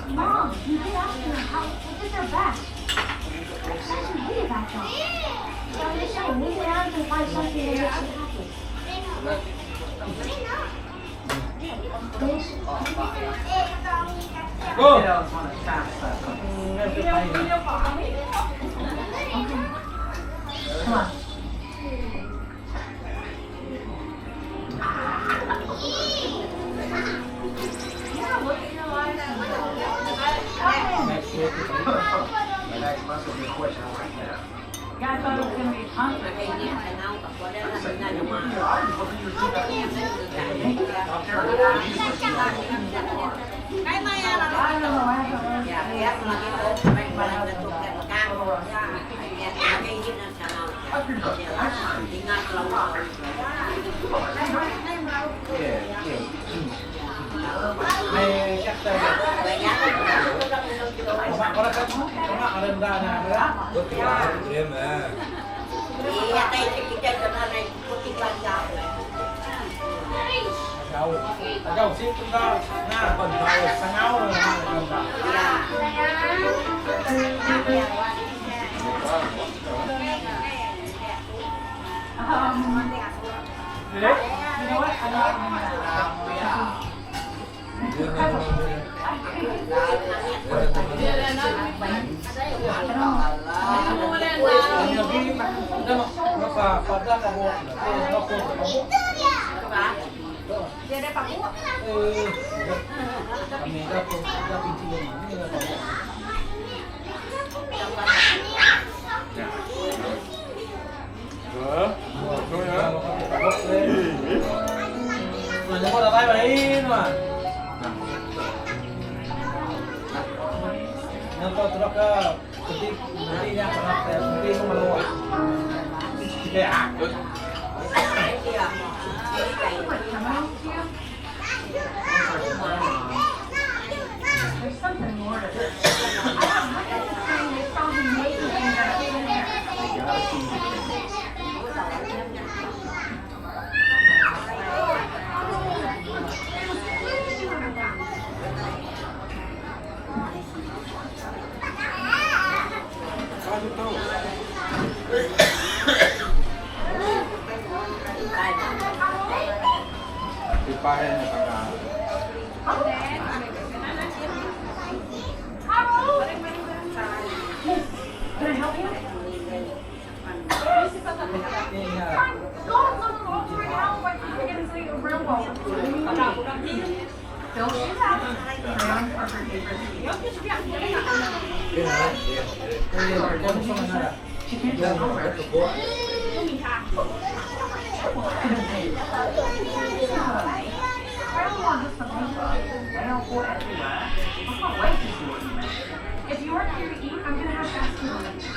Mom, you did ask them how did their back. Such a way about them. So I'm just saying, maybe I can find something that makes you happy. Come on. Yeah, I thought it was going to be a concert. Cái này là May chắc tay bạn có các bạn ở đây ra nè đó có cái là em mà dạ đây cái chân của nó này có cái chân đâu đâu xíu chúng ta nha còn đâu sang áo rồi Đấy, you know what? I Dia ada paku. Kami dah pintu ni lah. Mình có tay vậy mà. Nó có truk nanti yang pernah nanti mau meluat. Ya. There's something more to this. I don't know. It's saying they found him naked in there. Dipahen ka. Can I help you? Don't do that. Crayons are for paper. She can't go nowhere. I don't want just the paper. I don't go everywhere. I can't wait to see what you make. If you aren't here to eat, I'm gonna have to ask you to leave.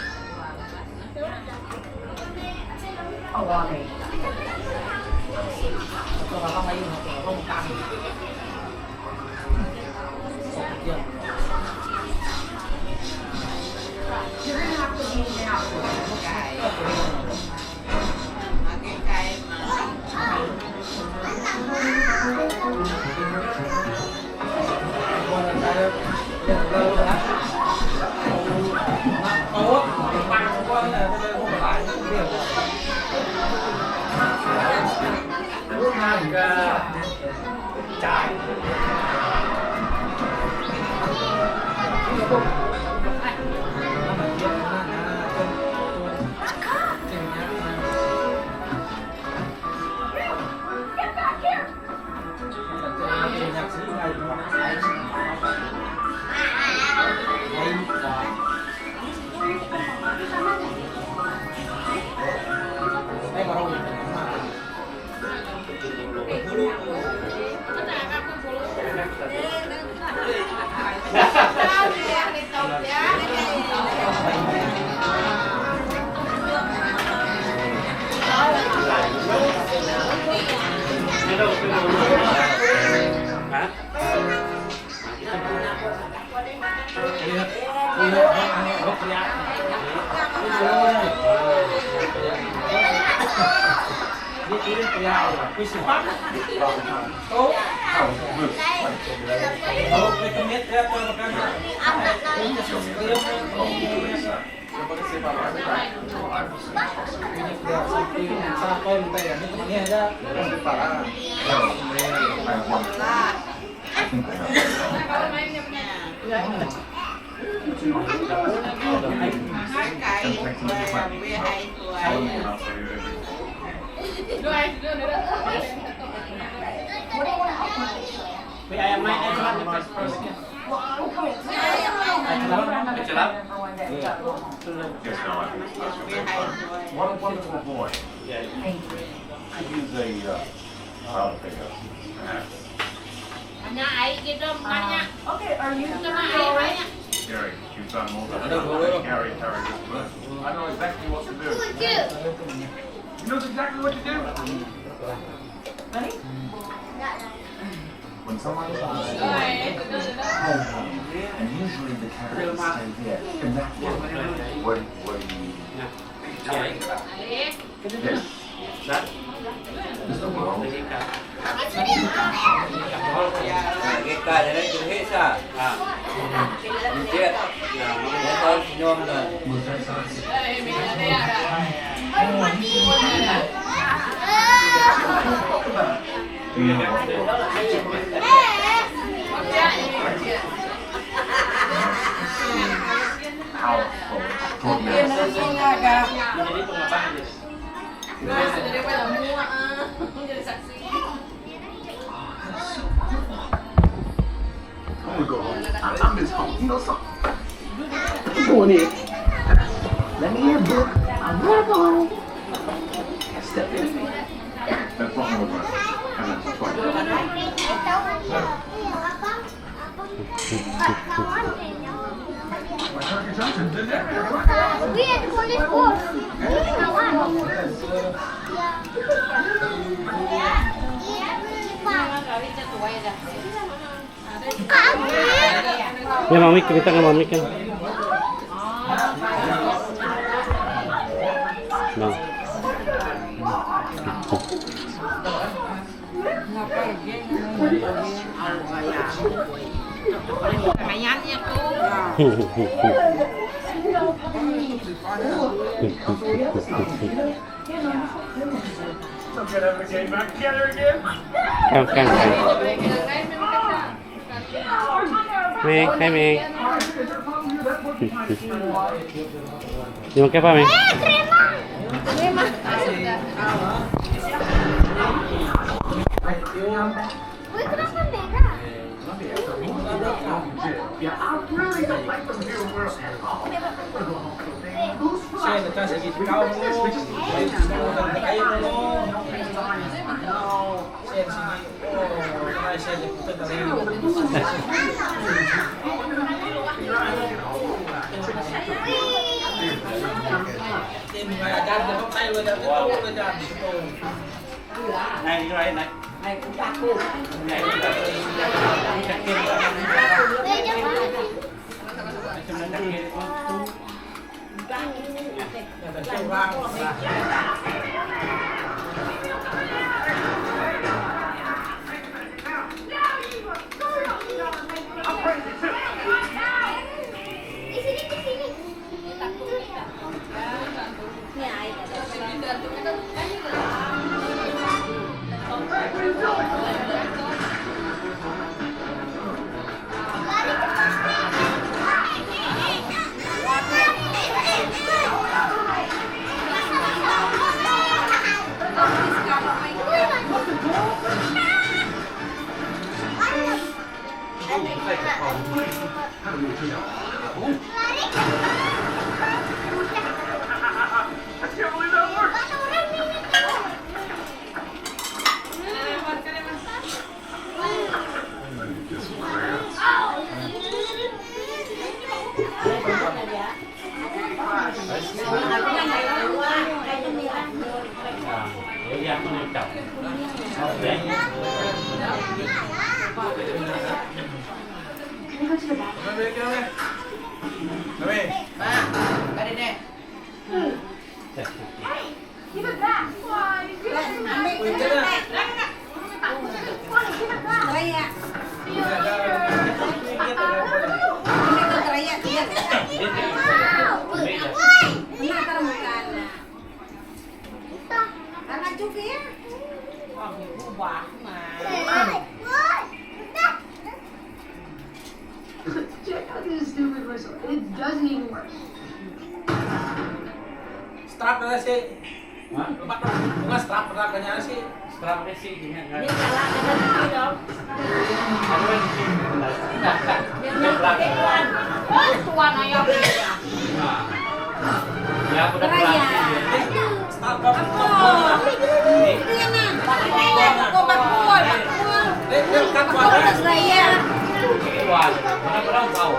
Oh, wow, babe. Kalau không ai dùng thì không cam. You're gonna have to leave now. Hả? What a wonderful boy. I use a file picker. Okay, are you Gary, you've done more than Gary carried this book. I know exactly what to do. He knows exactly what to do. Honey? When someone is on the home, and usually the carriers stay there, and that's what do you... Yes. That? Mr. World. Cái cây này nó chưa hết sao? Chết. Để thôi nhôm rồi. Do you know what? Powerful. Jadi pengabang gitu. I'm gonna go home. I'm just home. You know something? Go in here. Let me hear a book. I'm gonna go home. Step in. That's what I'm gonna do. And that's what Johnson did that. We had to call it horse. Ya mami, kita kan mami kan. Bang. So good having the game back together again. Kan. Meg, hai Meg. Mau pakai apa Meg? Uy, kenapa merah? Yeah, I really don't like them here where Saya dekat sedikit kau dulu. Saya di sini. Oh, saya diputar dari. Tim ngajar dia pakai lo dah itu lo dah itu. Này như vậy này. Này cũng bạc cô. Này Đây cho con. Di sini, di sini. Dạ, con này chọc. Can we go to the bathroom? Give it back. Give it back. Check out this stupid whistle. It doesn't even work. Strap na sih. Bukan strap kanya sih. Strapnya sih gini kan. Ya udah Strap benar-benar tahu.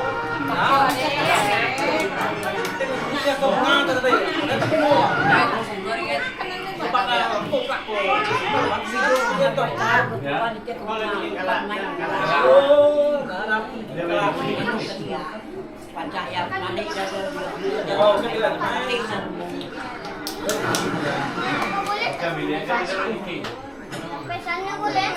Pesannya boleh?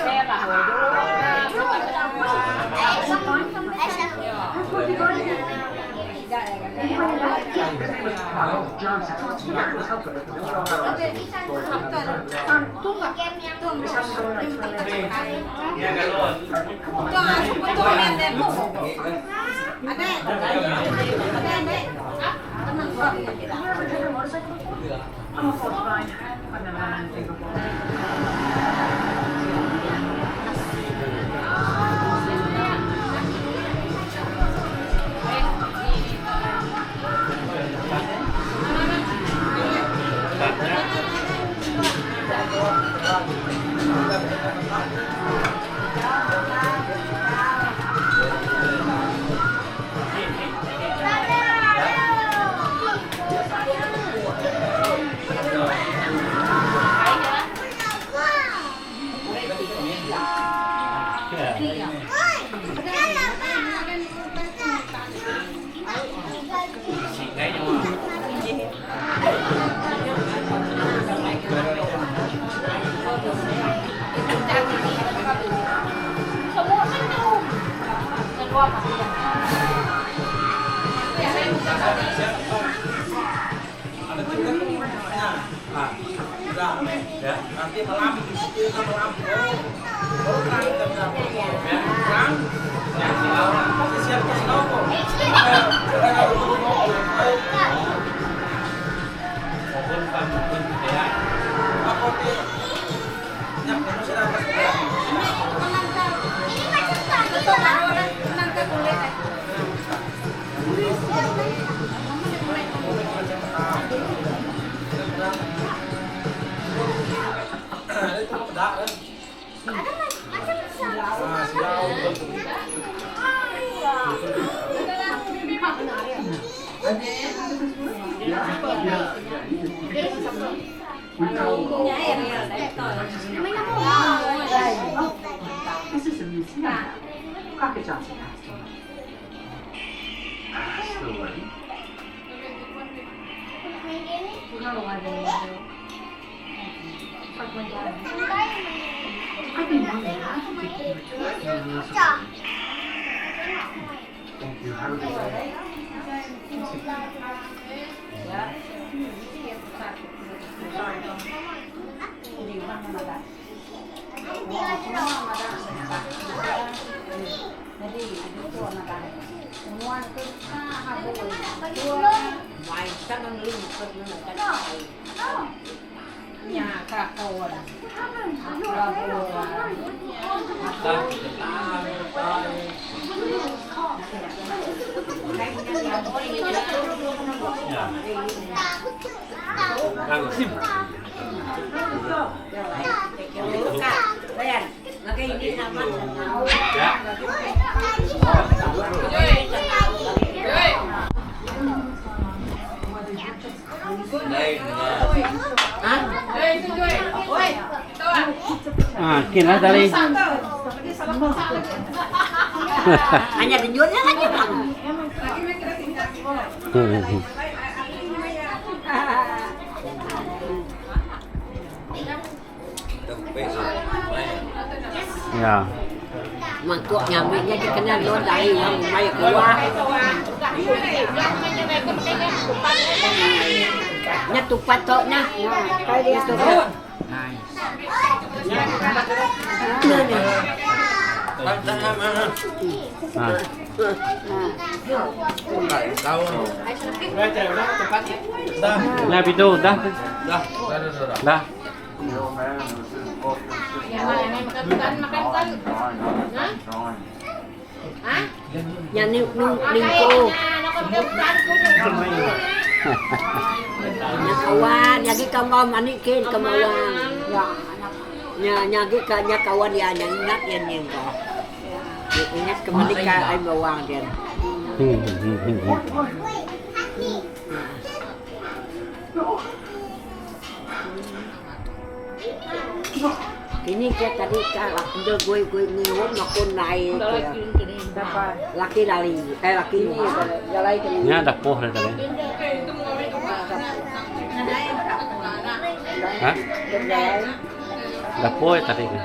Nanti malam kita malam baru siap kasih tahu kok. This is a museum. Crockett Johnson passed away. Still ready. I've been more than happy to keep it. Thank you. Have a good day. Đây là Kinlah tadi. Hanya tunjuknya aja bang. Ya. Mangkuk nyamiknya dikenal lo dari yang baik keluar. Nya tupat tok nah. Nya tupat. Nah, itu dah. Dah. Yang lingko. Yang kawan, yang kawan manikin kemawan. Nya kawan dia yang ingat yang kau. Ingat kembali ke ai bawang dia. Ini kita tadi kalau udah gue ngewok nakon naik. Laki lali, laki ini jalai ke Nya dah poh dah tadi. Hah? Dah poh tadi kan.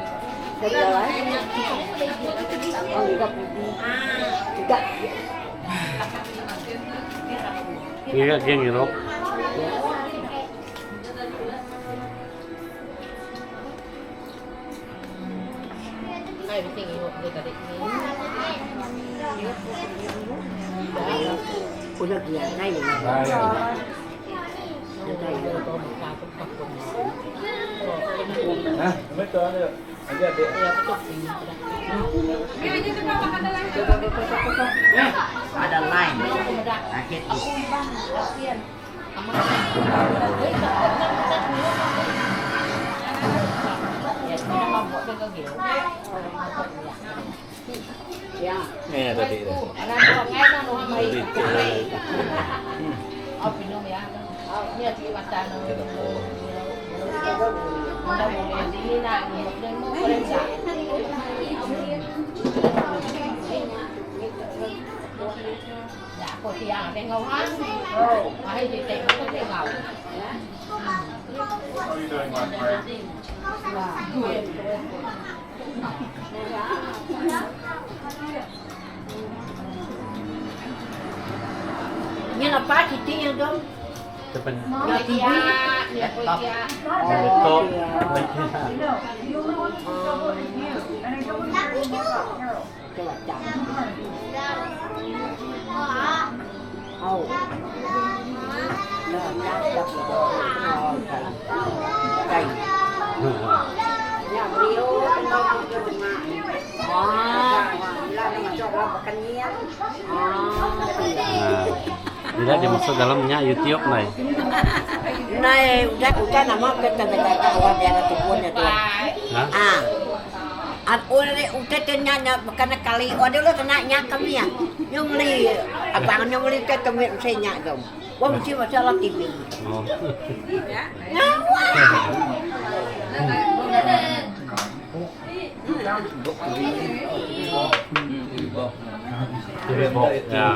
Iya, dia ngirok. Udah dia naik. Nah, betul ada. Ada adik. Ada lain. Akhir ya. Ini tadi. What are you doing, my friend? Ini apa titiknya dong? Depan. Ya TV. Laptop. Coba cak. Oh. Nah, đây. Nhà brio nó cho được mà. Là nó cho nó makan niat. Tidak dimasuk dalamnya YouTube nih. Này, udah nama kita kawan yang ketemuannya tuh. Ah. At udah ternyata karena kali ada lo kenanya kami ya. Nyong li, abang nyong li ke kami saya nyak dong. Wah mesti masalah TV. Oh. Ya. Ngawa. TV box. Ya.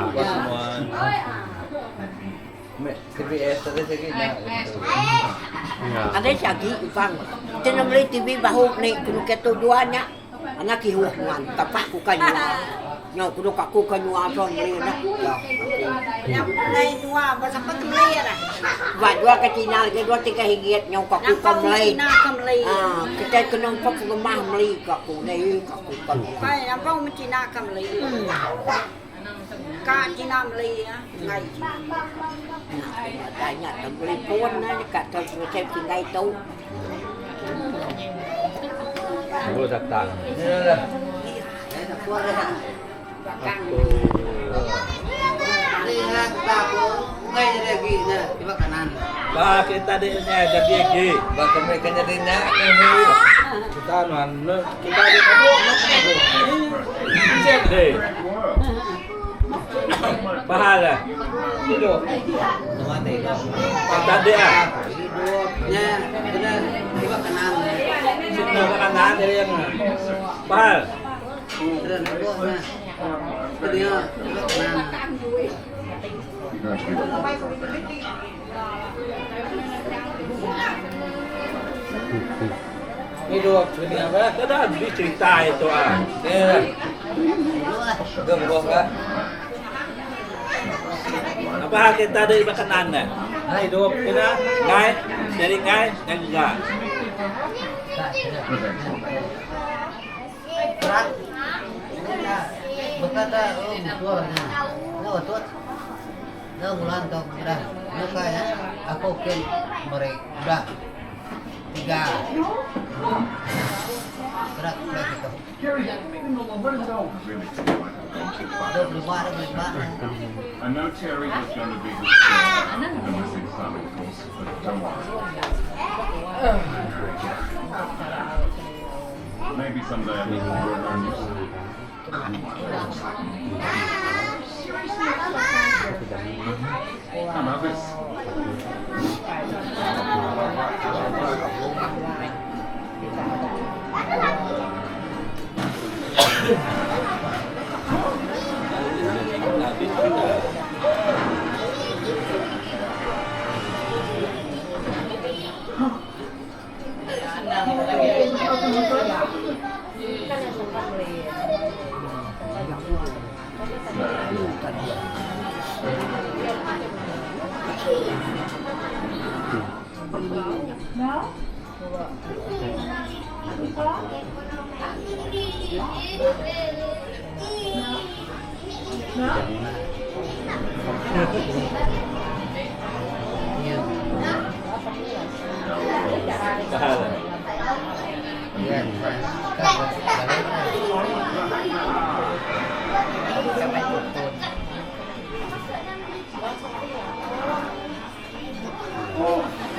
TVS tadi segini. Ya. Ada lagi bang. Kita beli TV bahu nih kudu ketujuannya. Anak hihuan, tapak ku kanyua. Nyo kudu kaku kanyua so beli nak. Yang mulai dua bahasa beli lah. Buat dua ke Cina ke dua tiga hinggit nyo kaku kamlay. Ah, kita kena pak rumah beli kaku nih kaku kan. Kai apa Cina kamlay. Ka Cina beli ya. Ngai. Tanya beli pun kat saya tinggal itu. Dulu datang. Lihat aku ngay lagi na di kanan. Bah kita dia jadi lagi. Bah kami kan jadi nak. Kita mana? Kita di kabut. Cek deh. Pahala. Hidup. Kita dia. Ya, benar di kanan. Nah, makanan dari yang Bahal. Ini dua ini apa? Ada habis cerita itu ah. Gak bos kak. Apa kita dari makanan nih? Nah, hidup kita ngai dari ngai dan juga. Berat. Berkata, oh, betul. Oh, betul. Nah, bulan toh, udah. Nah, kayak aku kan mereka udah 3. Berat, berat itu. Udah berubah. I know Terry is going to be the star, the missing son, of course, but don't worry. Maybe someday I will learn you some. How about this?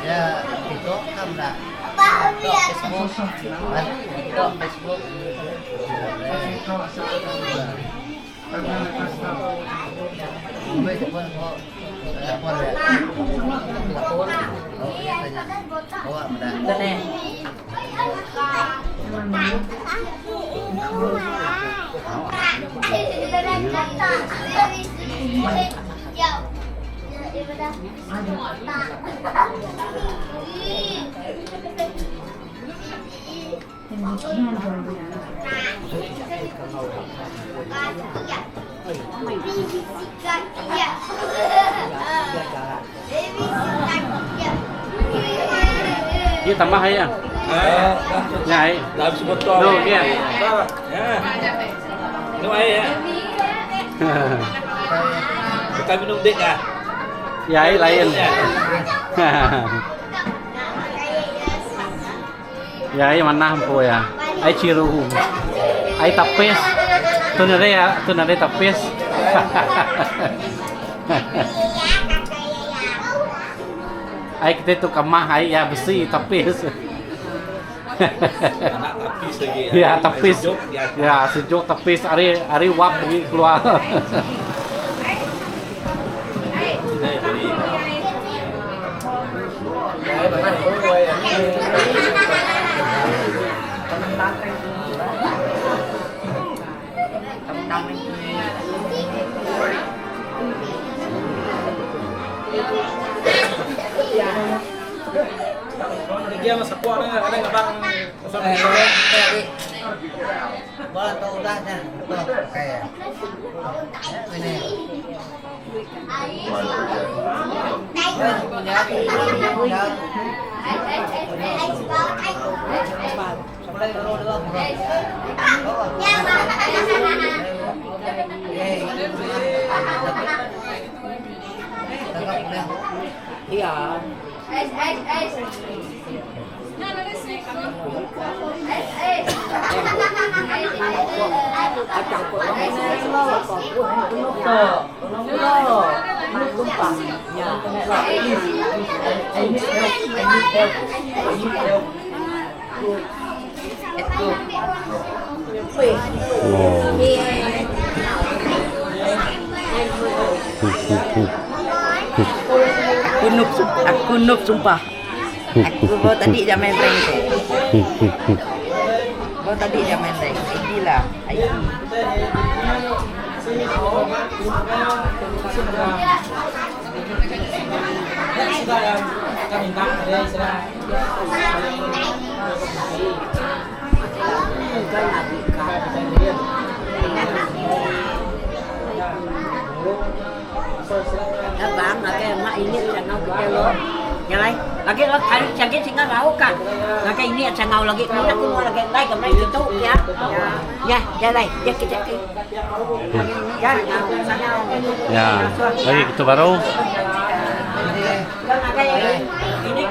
Ya, itu kan dah. Facebook. Facebook. Dia tambah ya. Nhảy. Làm sự bất to. Đâu kia. Ya. Nó ai ya. Bukan minum dik ah. Nhảy lain. Nhảy mana hampo ya. Ai ciru. Ai tapis. Tu nade tapis. Ai kita tu kamah ai ya besi tapis. Anak tapis lagi. Ya tapis. Ya sejuk tapis ari wap pergi keluar. Dia masak kuah ada nggak bang? Bola tuh udahnya, tuh kayak ini. Sampai dulu. Iya. Aku noob sumpah. Aku tadi jam main prank. tadi dia main deh. ID lah. ID. Sudah yang kita minta dia istilah. Các bạn là cái mà ini channel kita lo. Ya lai, lagi lo kali sakit singa rau kan. Lagi ini channel lagi kita keluar lagi like ke gitu ya. Ya, ya lai, ya kita. Ya, channel. Ya, lagi itu baru. Ini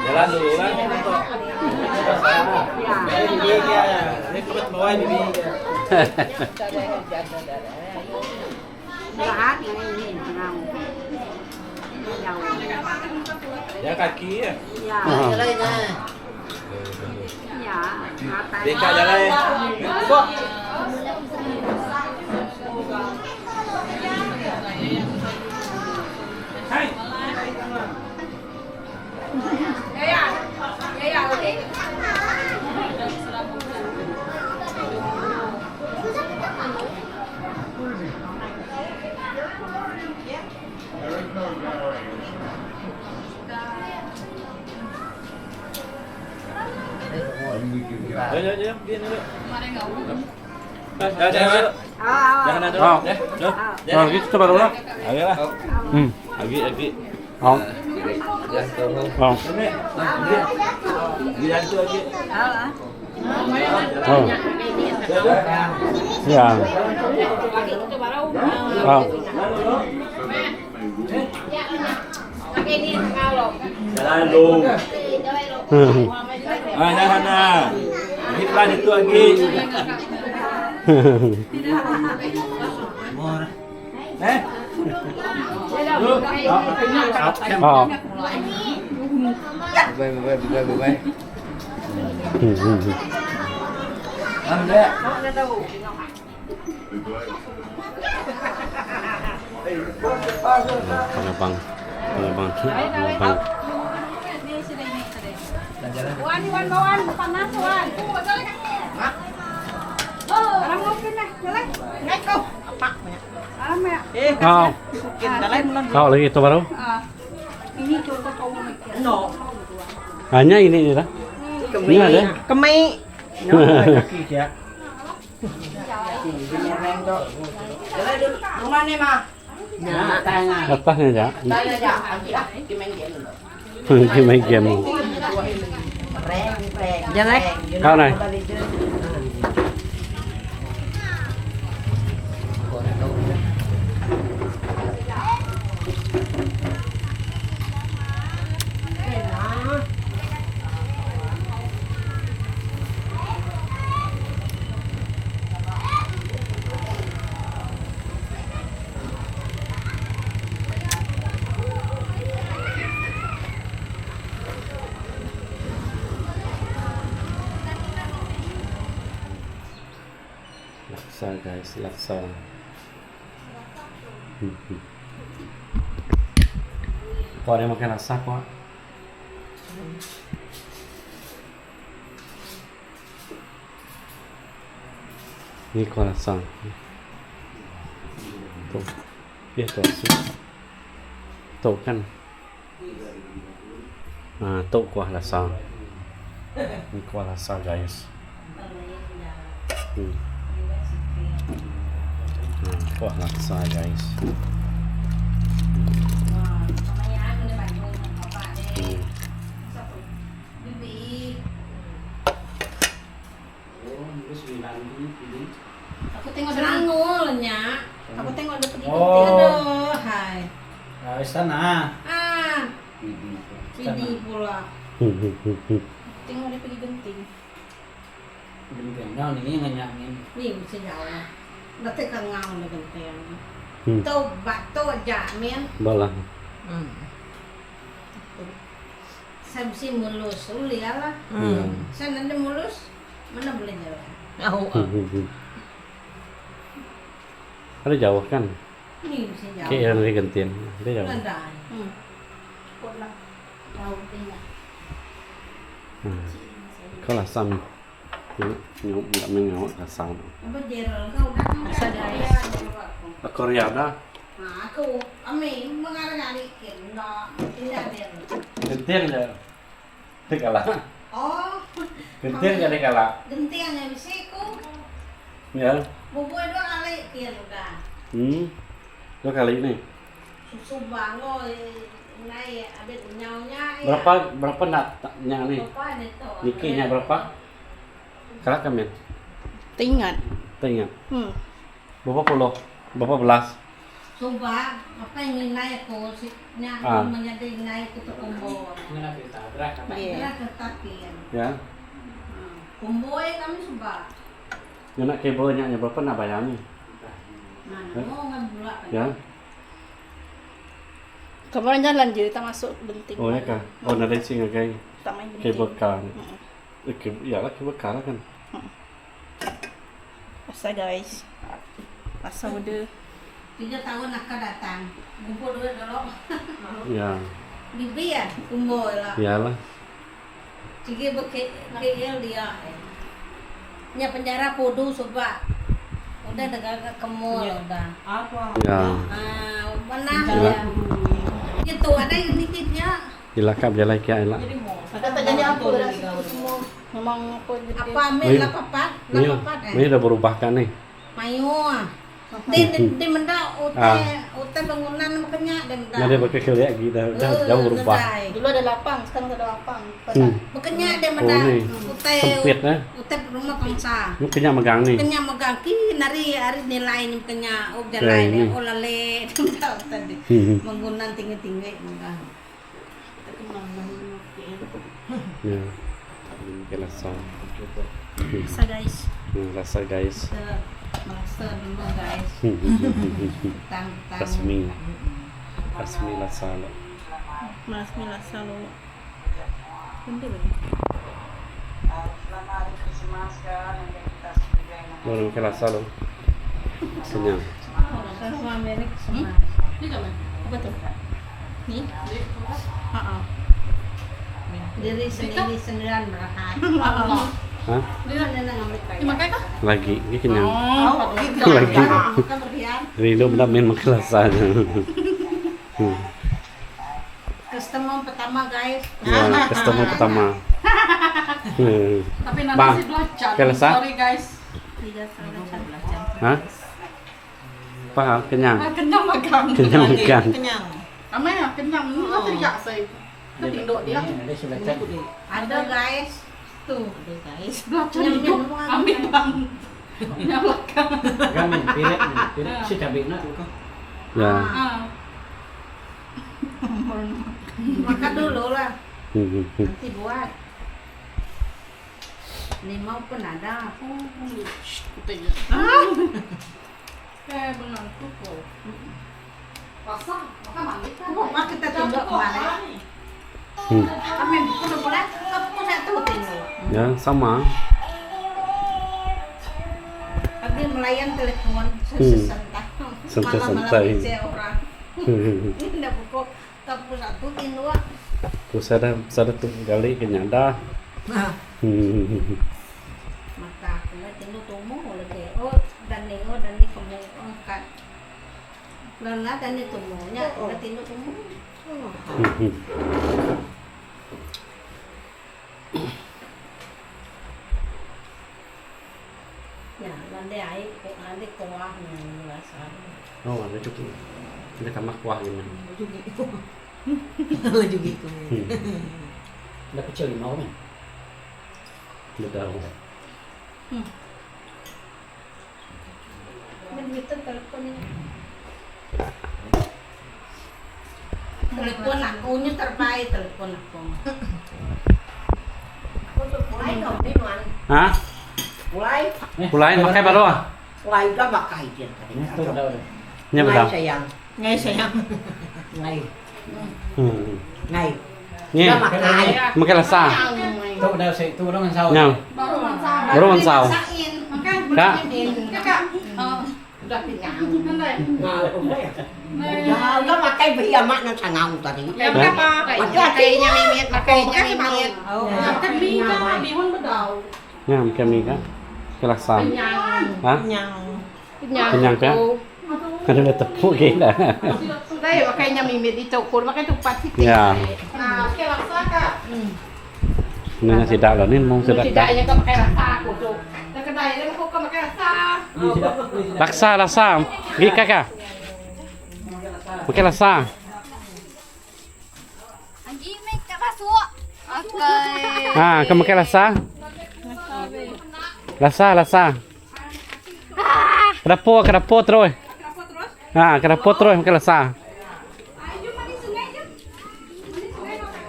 Jalan dulu kan. Bibi dia, ini kebet bawah bibi. lahat ini channel. Ya kaki ya. Ya, Jalan na. ya, mata. Deka jalan. Kok Ya, gini dulu. Jangan. Jangan ada. Oh. Ya. Oh, gitu baru lah. Lagi lah. Lagi. Oh. Jangan tuh. Oh. Jangan tuh lagi. Oh. Ya. Oh. Jalan lu. Jangan nah. Hitlan itu lagi. Oh. Bye. Anda. Pengembang. Wan bawan panas wan. Alam mungkin lah, jalan. Ngai kau. Apa? Alam ya. Oh. Mungkin jalan belum. Oh, lagi itu baru. Ini contoh kau mikir. No. Hanya ini lah. Ini ada. Kemai. kaki dia. Jalan dulu. Rumah nih, Ma. Nah, tanya. Atasnya aja. Tanya aja. Kita main game dulu. Kita main game. Jalan. Kau này. Laksa guys, laksa. Kau ada makan laksa kok? Ini kau laksa. Tuh, ya tuh sih. Tuh kan. Nah, tuh kuah laksa. Ini kuah laksa guys. Kuah laksa guys. Aku tengok dengannya. Aku tengok ada pergi Oh. genting. Aduh, hai. Istana. Ini pula. Tengok dia pergi genting. Gendang ini nganyamin. Ni mesti jauh lah. Nanti kengau dia genting. Hmm. Tobat jamin. Balah. Saya mesti mulus. Uliah lah. Saya nanti mulus. Mana boleh jalan. Ada jauh kan? Ni mesti jauh. Kayak yang gantian. Ada jauh. Landai. Kod lah. Jauh tinggal. Kau lah sam. Nyok nggak mengawak kasam. Apa jeral kau dah ada. Korea dah. Nah, aku ami mengarang-arang dah tidak ada. Gantian dah. Tegala. Oh, Gantian jadi kala. gentian yang bisiku. Ya. Bubuh dua kali dia sudah. Dua kali ini. Susu bango naik ada nyaunya. Berapa naknya nih? Berapa ini tuh? Nikinya berapa? Kalah kami. Tingat. Tengok. Berapa puluh? Berapa belas? Coba apa yang naik ko nya menjadi naik ke kumbol. Iya, tetapi Ya. kumbol kami coba. Yang nak kabelnya berapa nak bayar ni? Nah, mau ngambil Ya. Kemarin jalan je, tak masuk genting. Oh ya kah? Oh nak racing lagi. Tak main genting. Kabel car. Iyalah kabel car lah kan. Pasal guys. Pasal udah. 3 tahun akan datang. Kumpul duit dulu. Ya. Bibi ya, kumpul lah. Iyalah. Sige KL dia. Nya penjara podo coba. Udah dekat ke mall udah. Apa? Ya. Mana ya? Itu ada yang dikitnya. Dilakap jalan kia elak. Tak jadi apa dah semua. Memang apa gitu. Apa ambil lah papat? Ini udah berubah kan nih? Mayo. Di menda hotel bangunan makanya dan Nah dia pakai kelihatan lagi dah jauh berubah. Dulu ada lapang, sekarang tak ada lapang. Makanya dia menda hotel sempit nah. hotel rumah bangsa. Mungkinnya megang nih. Makanya megang ki nari hari nilai ni makanya jalan ni olale tadi. Bangunan tinggi-tinggi megang. Ya. Kelasa. Rasa guys. Rasa guys. Master dulu guys. Tang. Rasmi rasa lo. Rasmi rasa lo. Benda Baru kelasa lo. Kenyang. Sama Amerika semua. Ni kat mana? Apa tu? Ni? Diri sendiri sendirian berahat. Hah? Dia nak ngambil kaya. Makan kah? Lagi, ini kenyang. Lagi. Bukan berdiam. Rilo benar main makelasa. Customer pertama guys. Ya, customer pertama. Tapi nanti Bang, si belacan. kelasa? Sorry guys. Hah? Apa? Kenyang? Kenyang makan. Kenyang makan. Kenyang. Amai lah, kenyang. Lu teriak saya. Tinduk dia. Ada guys. Tuh, ada guys. Belacan hidup. Ambil bang. Nyalakan. Kami piret si cabai nak tu. Ya. Makan dulu lah. Nanti buat. Limau pun ada. Kutanya. Benar tu. Pasang, makan mandi. Mak kita tunduk kemana? Kami pun boleh. Kamu satu tunduk. Ya, sama. Tadi melayan telepon sesentak. Santai-santai. Malam-malam saya orang. Ini dah pukul kamu satu tunduk. Terus ada tuh kali kenyang dah. Maka aku tunduk tumu lagi. Oh dan ni kamu angkat. Lana dan ni tumunya, tunduk tumu. Ya, nanti kuah nih rasa. Oh, ada cukup. Ada kamar kuah gimana? Juga itu. Dah kecil limau kan. Udah tahu. Telepon aku nya terbaik telepon aku. Mulai dong, ini man. Hah? Mulai. Mulai pakai baru ah? Mulai udah pakai dia tadi. Nya Mulai betul. sayang. Ngay sayang. Ngay. Hmm. Ngay. Nya. Udah pakai. Makai rasa. Tuh udah sih, tuh udah ngensau. Nya. Baru mansau. Kak. Kakak. Udah kenyang. Ya, udah pakai biar mak nang sangau tadi. Makainya mimit, makainya mimit. Kan mi kan mi hon bedau. Nya makai mie kak. Makai rasa. Hah? Kenyang kak. Kan udah tepuk gila. Đây makainya mimit di cokul makai tupat sih. Ya. Nah, oke laksa Kak. Ini tidak loh, ini mau sudah. Tidaknya kan pakai rasa aku tuh. Dan kedai dia mau kan pakai rasa. Laksa. Gini kakak. Pakai rasa. Anjing make ka masuk. Okay. Ah, kamu pakai rasa? Rasa. Kedapur terus. Ah, kedapur terus pakai rasa.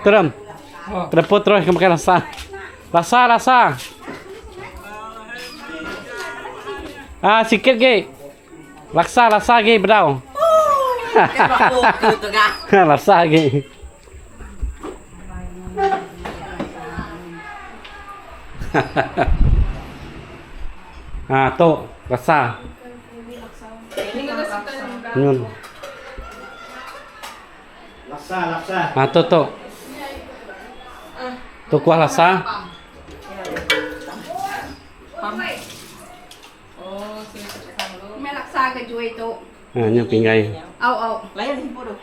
Turun. Kedapur terus kamu pakai rasa. Rasa. Ah, sikit ge. Rasa ge bedau. Rasa ge. Ah, tu rasa. Nyun. Laksa. Ah, tu. Tu kuah rasa. Mẹ laksa cái chuối itu. Ah, nyun pinggai. Au. Lain hipo do.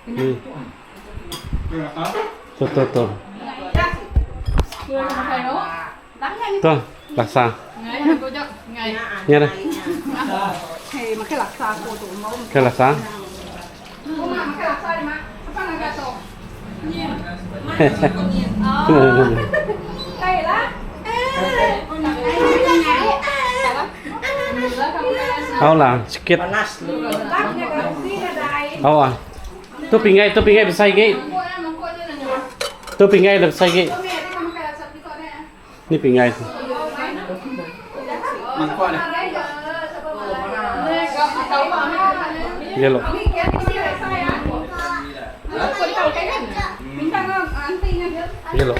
Ni. Tu. Chuối nó phải nó. Đắng nhanh. Tu rasa. Ngay cô chắc. Ngay. Nya dah. Hey, makai laksa aku tuh mau. Pakai rasa. Mau makai laksa di mak. Apa nak gato? Nyin. Đây lah. Au lah, sikit. Panas. Au ah. Tu pinggai besar ge. Tu pinggai besar ge. Ni pinggai. Mangkok nih. Dia lo. Dia lo.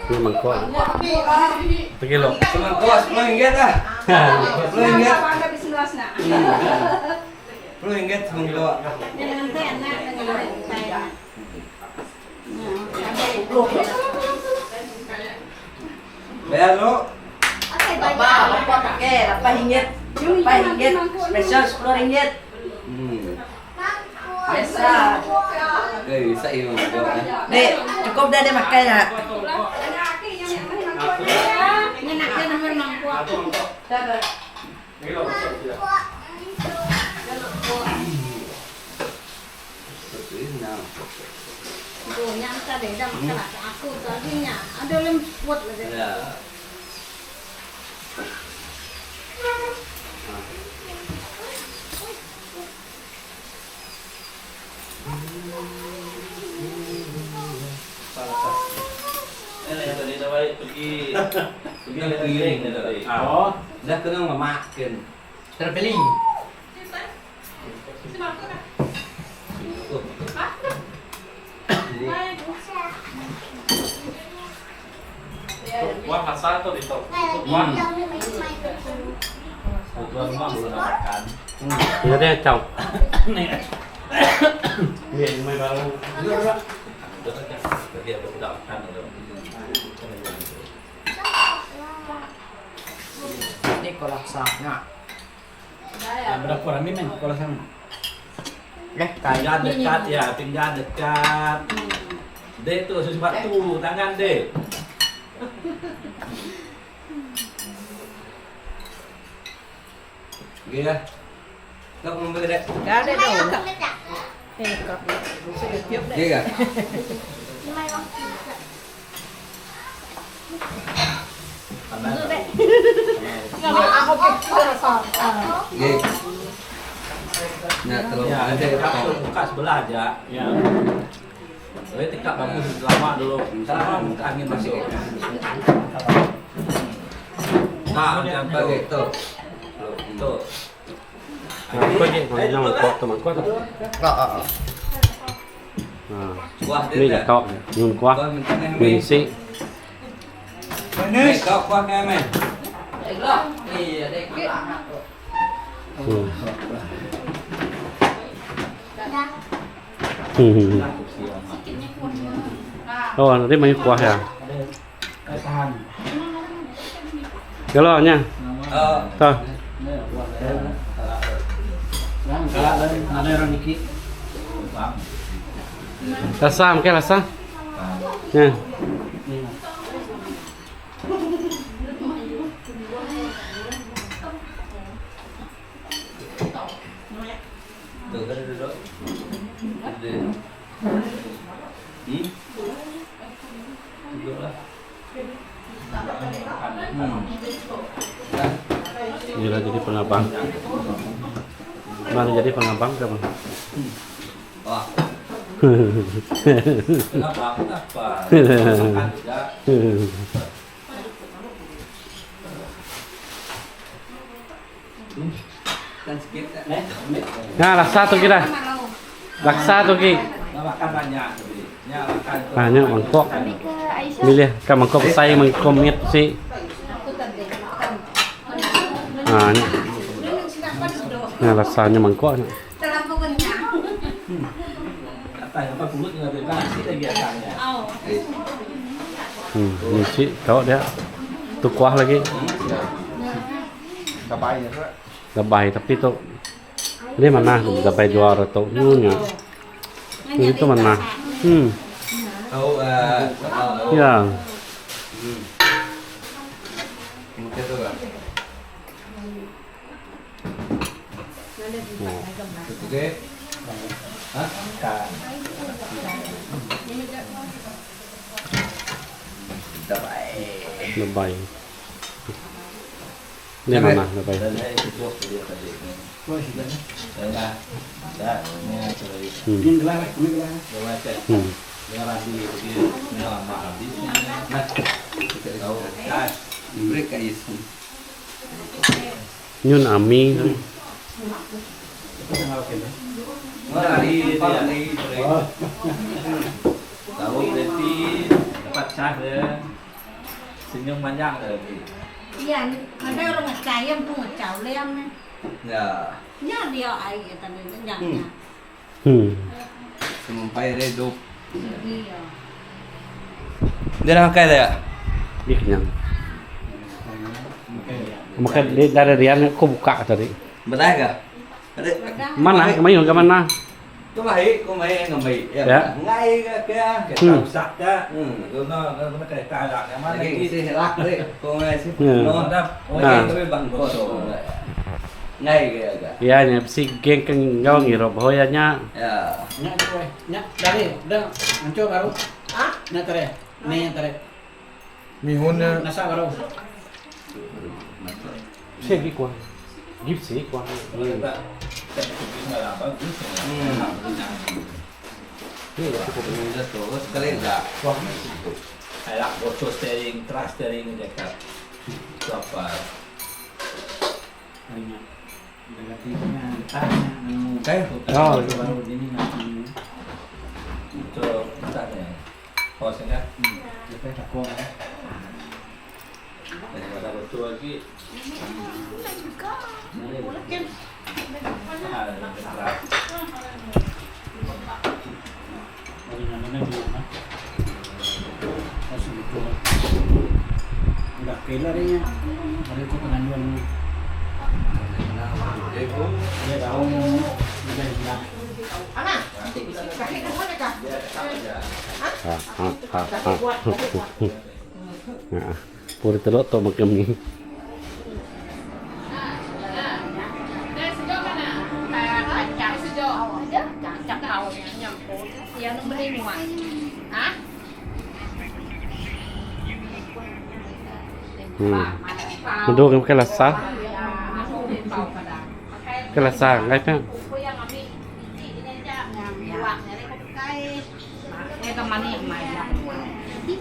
Ni mangkok. Pergi lo. Semangkok 10 ringgit lah. 10 ringgit. 10 ringgit semangkok. Bayar lo. Bapak pakai 8 ringgit. 8 ringgit. Spesial 10 ringgit. Biasa. Bisa ini mangkok. Dek, cukup dah dia pakai dah. Enaknya nomor mangkuk. Duhnya kita beda masalah aku tadinya ada lembut lagi. Ya. Pergi keliling tadi. Oh, Dah kena makan. terpilih. Kuah rasa tu di tu. Kuah. Tuan rumah belum makan. Ya deh, ciao. Miền mày baru. Dia tidak makan itu. Ini kolaksana. Berapa orang ini men kalau sama? Pinggan dekat ya, pinggan dekat. Dek tu sesuatu tangan dek. Gila. Kau mau beli dek? Dah ada dong. Gila. Pandai. Aku rasa. Nggih. Nah, terus Ya, ada ada potong. buka sebelah aja. Ya. Jadi tikap bambu lama dulu. Ntar angin masuk. Nah, yang Oke, tuh. tuh. Mangkok je, mangkok tu mangkok tu. Kuah Ni dia. je kau nyun kuah. Kuah mentang Nyun si. Nih, kau kuah ke men? Oh, nanti main kuah ya. Tahan. Kalau nya. Tuh. Ada orang dikit. Rasa mungkin rasa. Ya. Tuh kan duduk. Ada. Duduklah. Gila jadi pengabang. Mana jadi pengabang ke bang? Wah, Kenapa? Kenapa? Makan juga. kan sikit. Nah, laksa tu kita. Laksa tu ki. Nggak makan banyak. Ya, makan. Banyak mangkok. Ambil ke Aisyah. Milih kan mangkok saya mangkok miet si. Ah, ni. Nah, laksanya mangkok. Terlalu kenyang. Kata apa kulit nggak bebas sih biasanya. Ni si tahu dia. Tu kuah lagi. Gabay tapi tu ini mana gabay juara tu nyunya. Itu mana? Tahu Ya. Mungkin tu kan. Oke. Hah? Kan. Gabay. Ini mana gabay? Dan itu dia tadi. Dan lah. Dan ini tadi. Hmm. Coba cek. Dia lagi dia lama habis. Nah, kita tahu. Kan. Break guys. Nyun ami. Lari dia. Tahu berarti dapat cah dia. Senyum banyak tadi. Iya, ada orang ngecayam tuh ngecau lem. Ya. Ya dia air tadi nyaknya. Sampai redup. Iya. Dia nak pakai dia. Dia kenyang. Maka dari Rian aku buka tadi. Betul ke? Ada. Mana? Kemarin ke mana? Kau mai ngambil. Ya. Ngai ke Kita rusak ya. Itu no macam tak yang mana Lagi kita. si lak deh. Kau mai si. Ya. No dah. Lagi tu bangko tu. Ngai ke agak. Ya, nya si geng keng ngau ngiro hoyanya. Ya. Nyak tu nyak dari dah hancur baru. Ah, nyak tare. Ni yang tare. Mihunnya Nasa baru. Si gi kuah. Gip si kuah. kita nggak bagus. Ini cukup ini dah tu. Sekali dah. Kayak bocor steering, trust steering dekat. Berapa? Okay. Oh, Itu tanya. Posnya. Daripada bocor lagi. Udah kela dia. Ada tu kena jual ni. Dia tahu dia hilang. Puri telok tu macam ni. Yang beli muat. Ah? มาดูกันกันละซะกันละซะไงแม่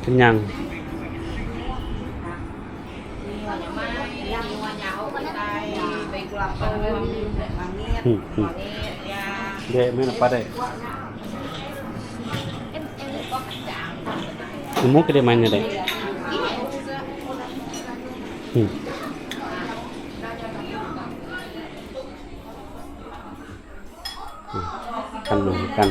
เป็นยังเดะไม่นับปะเดะมุกก็ได้main nya deh kan belum kan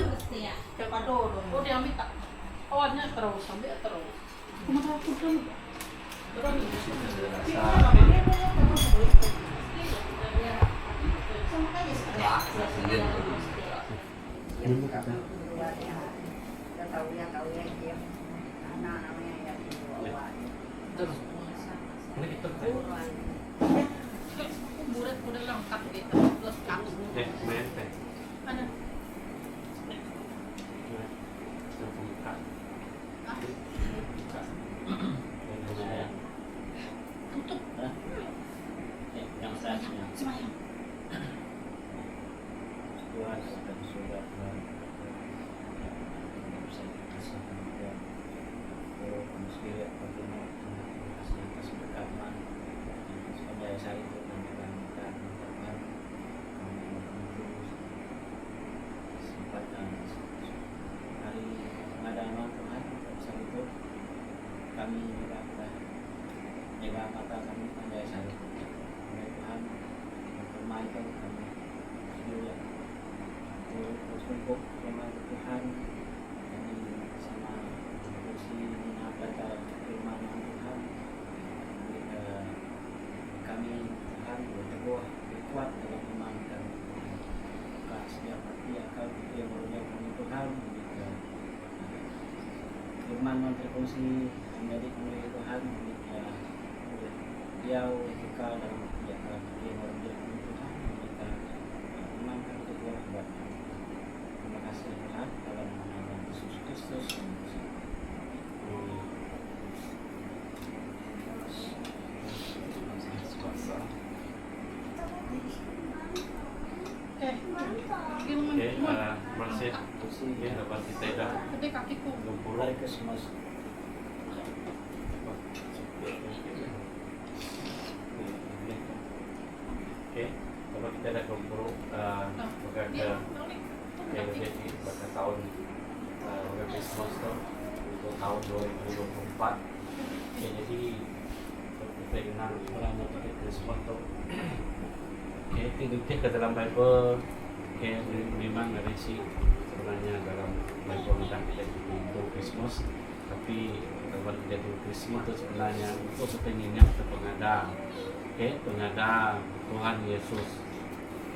Firman non terfungsi menjadi pemilik Tuhan Dia suka dalam kegiatan yang orang Tuhan kita imankan kedua buat terima kasih Tuhan dalam nama Yesus Kristus. Masih ya dapat kita dah. Tapi kakiku. Hari Krismas. Oke, kalau kita dah kumpul, maka jadi pada tahun Krismas tu untuk tahun 2024. Oke, jadi kita kenal orang untuk Krismas tu. Oke, itu ke dalam Bible. Oke, memang ada sih sebenarnya dalam Bible tentang kita itu Krismas, tapi kalau kita itu Krismas itu sebenarnya itu sebenarnya kita pengada, pengada Tuhan Yesus,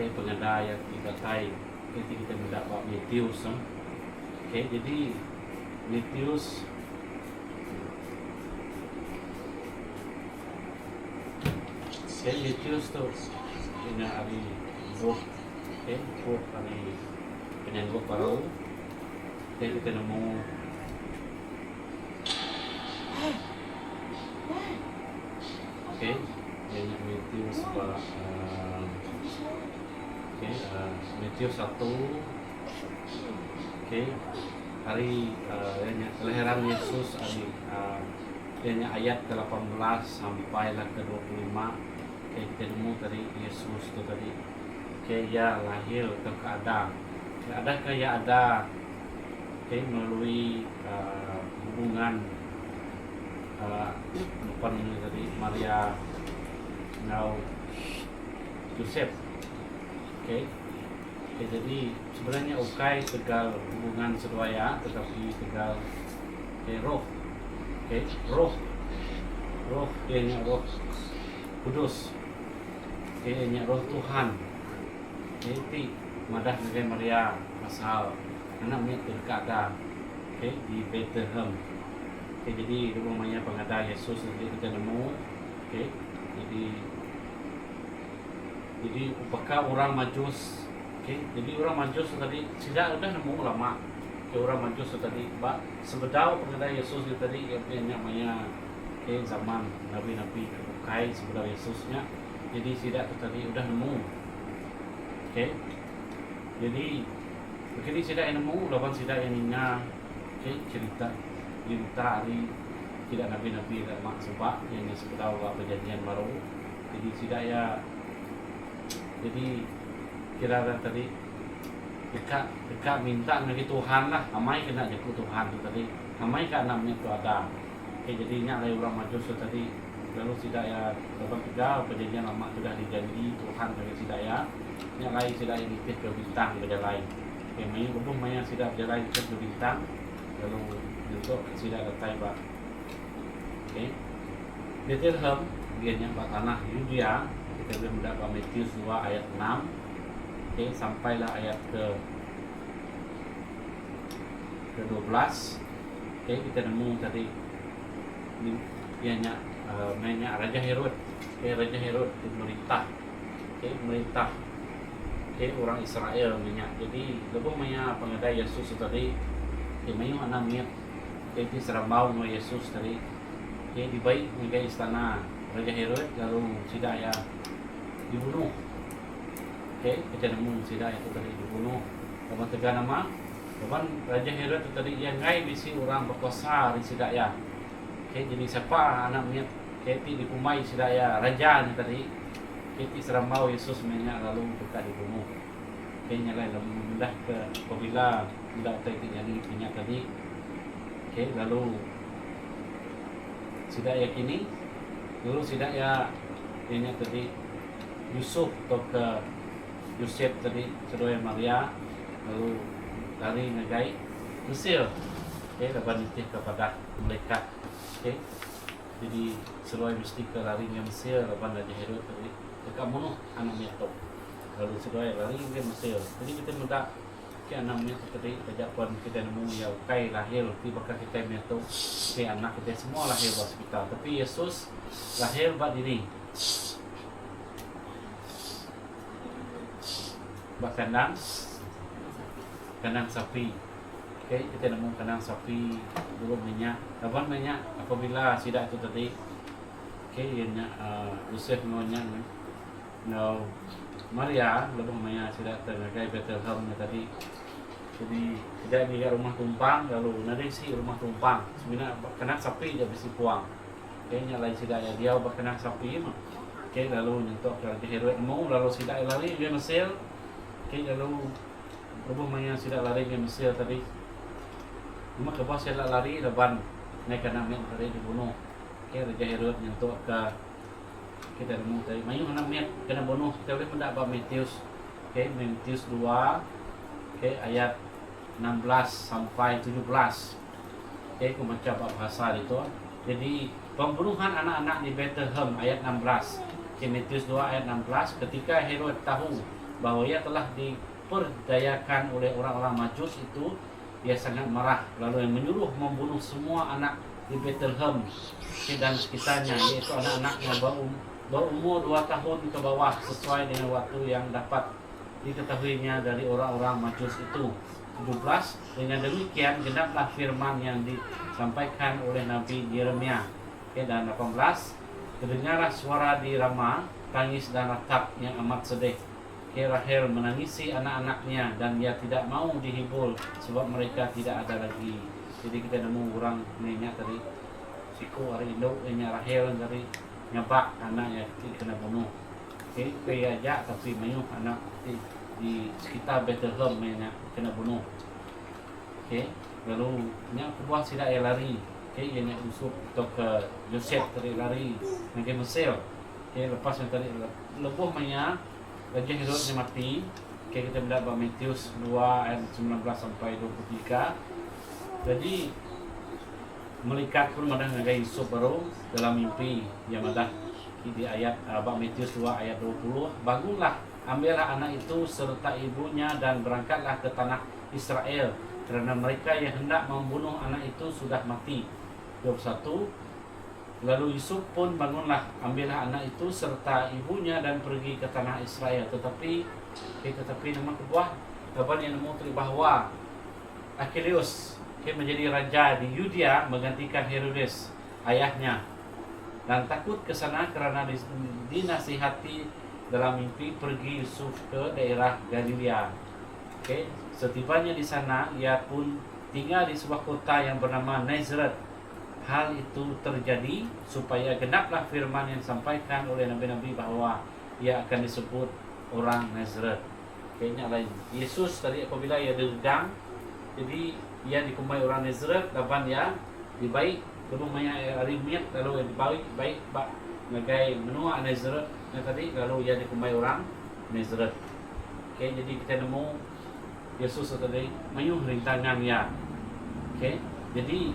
pengada yang didatai, kita mendapat Matius, jadi Matius Matius tu ini hari Book kami penyanggup baru kita nemu ini Matius Matius 1 hari kelahiran Yesus hari ayat ke-18 sampai ke-25 kita nemu dari Yesus itu tadi ia lahir ke Adam. Adakah ia ada melalui hubungan bukan dari Maria atau Joseph. Jadi sebenarnya ukai tegal hubungan sedaya tetapi tegal roh. Roh ianya roh kudus. Ianya roh Tuhan. Jadi madah dengan Maria asal anaknya terkada di Bethlehem. Jadi rumahnya pengada Yesus nanti kita nemu. Jadi apakah orang Majus? Jadi orang Majus tadi tidak udah nemu lama. Orang Majus tadi sebedau pengada Yesus tadi yang namanya zaman Nabi-Nabi kebukai sebelum Yesusnya. Jadi tidak tadi udah nemu. Jadi begini tidak nemu lawan tidak yang ingat cerita hari tidak Nabi-Nabi tidak mak sebab yang sekedar perjanjian baru. Jadi tidak ya. Jadi kira tadi dekat minta lagi Tuhan lah, amai kena jemput Tuhan tu tadi, amai kan namanya tu ada. Jadi nya lai orang majus tu tadi, lalu tidak ya lepas tiga perjanjian lama sudah dijanji Tuhan bagi tidak ya, nya lai tidak yang ikut ke bintang berjalan. Mai belum mai tidak berjalan ikut ke bintang, lalu untuk tidak datang pak. Bethlehem dia yang tanah Yudea. Kita boleh mendapat Matius 2 ayat 6. Sampailah ayat ke-12. Kita nemu tadi ianya mainnya Raja Herod. Raja Herod itu merintah. Merintah orang Israel minyak. Jadi lebih banyak pengadai Yesus tadi. Mayu anak minyak. Jadi serambau no Yesus tadi. Dibaik mengenai istana Raja Herod lalu tidak ya dibunuh. Kita nemu tidak itu tadi dibunuh. Kapan tegar nama? Kapan Raja Herod itu tadi yang ngai bisi orang berkuasa di tidak ya. Jadi siapa anak minyak? Keti dipumai tidak ya raja ni tadi. Keti serambau Yesus minyak lalu kita dibunuh. Nyalai lalu mudah ke apabila tidak tadi jadi minyak tadi. Lalu tidak yakini, lalu tidak ya ini tadi Yusuf atau ke Yosef tadi saudara Maria lalu lari nagai Mesir, dapat nitih kepada mereka, jadi saudara mesti ke lari ke Mesir, dapat Raja Herod tadi dekat bunuh anaknya tu, lalu saudara lari ke Mesir, jadi kita minta ke anaknya tadi kejapan kita nemu ya kai lahir tiba kita metu ke anak kita semua lahir bos kita, tapi Yesus lahir bak diri bak kandang sapi. Kita nemu kandang sapi dulu minyak lawan minyak apabila sidak itu tadi ianya Yosef ngonya no Maria lebih banyak sidak ternagai Bethlehem tadi. Jadi tidak di rumah tumpang lalu nanti si rumah tumpang sebenarnya kena sapi dia besi puang. Kayaknya lain tidak ya dia berkena sapi mah. Lalu nyentuh ke Raja Herod mau lalu tidak lari ke Mesir. Lalu rumahnya tidak lari ke Mesir tadi. Cuma ke bawah tidak lari depan naik kena men tadi dibunuh. Raja Herod nyentuh ke kita nemu tadi. Mayu anak men kena bunuh. Kita boleh mendapat Matius. Matius 2 ayat 16 sampai 17. Aku baca bahasa itu. Jadi pembunuhan anak-anak di Bethlehem ayat 16. Matius 2 ayat 16 ketika Herod tahu bahwa ia telah diperdayakan oleh orang-orang Majus itu, dia sangat marah lalu yang menyuruh membunuh semua anak di Bethlehem dan sekitarnya, yaitu anak-anak yang berumur 2 tahun ke bawah sesuai dengan waktu yang dapat diketahuinya dari orang-orang Majus itu. 17. Dengan demikian genaplah firman yang disampaikan oleh Nabi Yeremia. Dan 18. Terdengarlah suara di Rama, tangis dan ratap yang amat sedih. Rahel menangisi anak-anaknya dan dia tidak mau dihibur sebab mereka tidak ada lagi. Jadi kita nemu orang minyak tadi siku hari induk Rahel dari nyabak anaknya kena bunuh. Kaya aja tapi mayuh anak di sekitar Bethlehem minyak kena bunuh. Lalu nya kebuah sila lari. Ianya Yusuf atau ke Yosef tadi lari ke Mesir. Lepas yang tadi lebuh minyak Raja Herod mati. Kita mendapat Matius 2 ayat 19 sampai 23. Jadi malaikat pun madah ngagai Yusuf baru dalam mimpi yang madah di ayat Matius 2 ayat 20. Bangunlah, ambillah anak itu serta ibunya dan berangkatlah ke tanah Israel kerana mereka yang hendak membunuh anak itu sudah mati. 21. Lalu Yusuf pun bangunlah, ambillah anak itu serta ibunya dan pergi ke tanah Israel. Tetapi nama kebuah kapan yang nemu bahawa Archelaus menjadi raja di Yudea menggantikan Herodes ayahnya. dan takut ke sana kerana dinasihati dalam mimpi pergi Yusuf ke daerah Galilea. Okey, setibanya di sana ia pun tinggal di sebuah kota yang bernama Nazaret. Hal itu terjadi supaya genaplah firman yang disampaikan oleh nabi-nabi bahawa ia akan disebut orang Nazaret. Kayaknya lain. Yesus tadi apabila ia diregang, jadi ia dikumai orang Nazaret, laban ia dibaik belum banyak hari miat, lalu dibaik bak ngagai menua Nazaret yang tadi, lalu ia dikumai orang Nazaret. Okey, jadi kita nemu Yesus tadi mayuh rintangan ya. Okey, jadi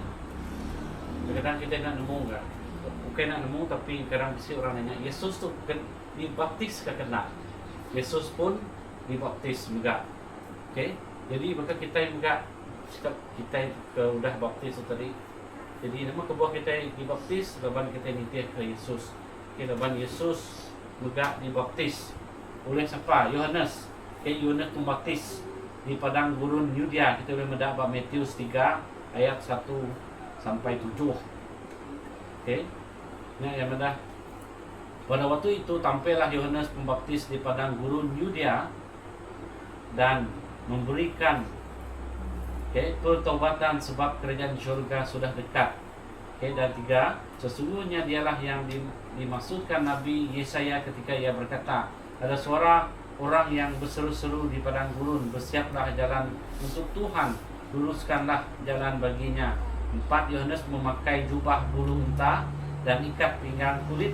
kadang kita nak nemu enggak? Bukan nak nemu, tapi kadang mesti orang nanya, Yesus tu dibaptis ke kena? Yesus pun dibaptis juga. Okey, jadi maka kita yang enggak kita ke udah baptis tadi. Jadi nama kebuah kita dibaptis, laban kita nitih ke Yesus. Okey, laban Yesus juga dibaptis oleh siapa? Yohanes. Okey, Yohanes pembaptis di padang gurun Yudea. Kita boleh mendapat Matius 3 ayat 1 sampai 7. Okey. Ini yang mana pada waktu itu tampillah Yohanes pembaptis di padang gurun Yudea dan memberikan pertobatan sebab kerajaan syurga sudah dekat. Dan 3, sesungguhnya dialah yang dimaksudkan Nabi Yesaya ketika ia berkata, ada suara orang yang berseru-seru di padang gurun, bersiaplah jalan untuk Tuhan, luruskanlah jalan baginya. 4, Yohanes memakai jubah bulu unta dan ikat pinggang kulit,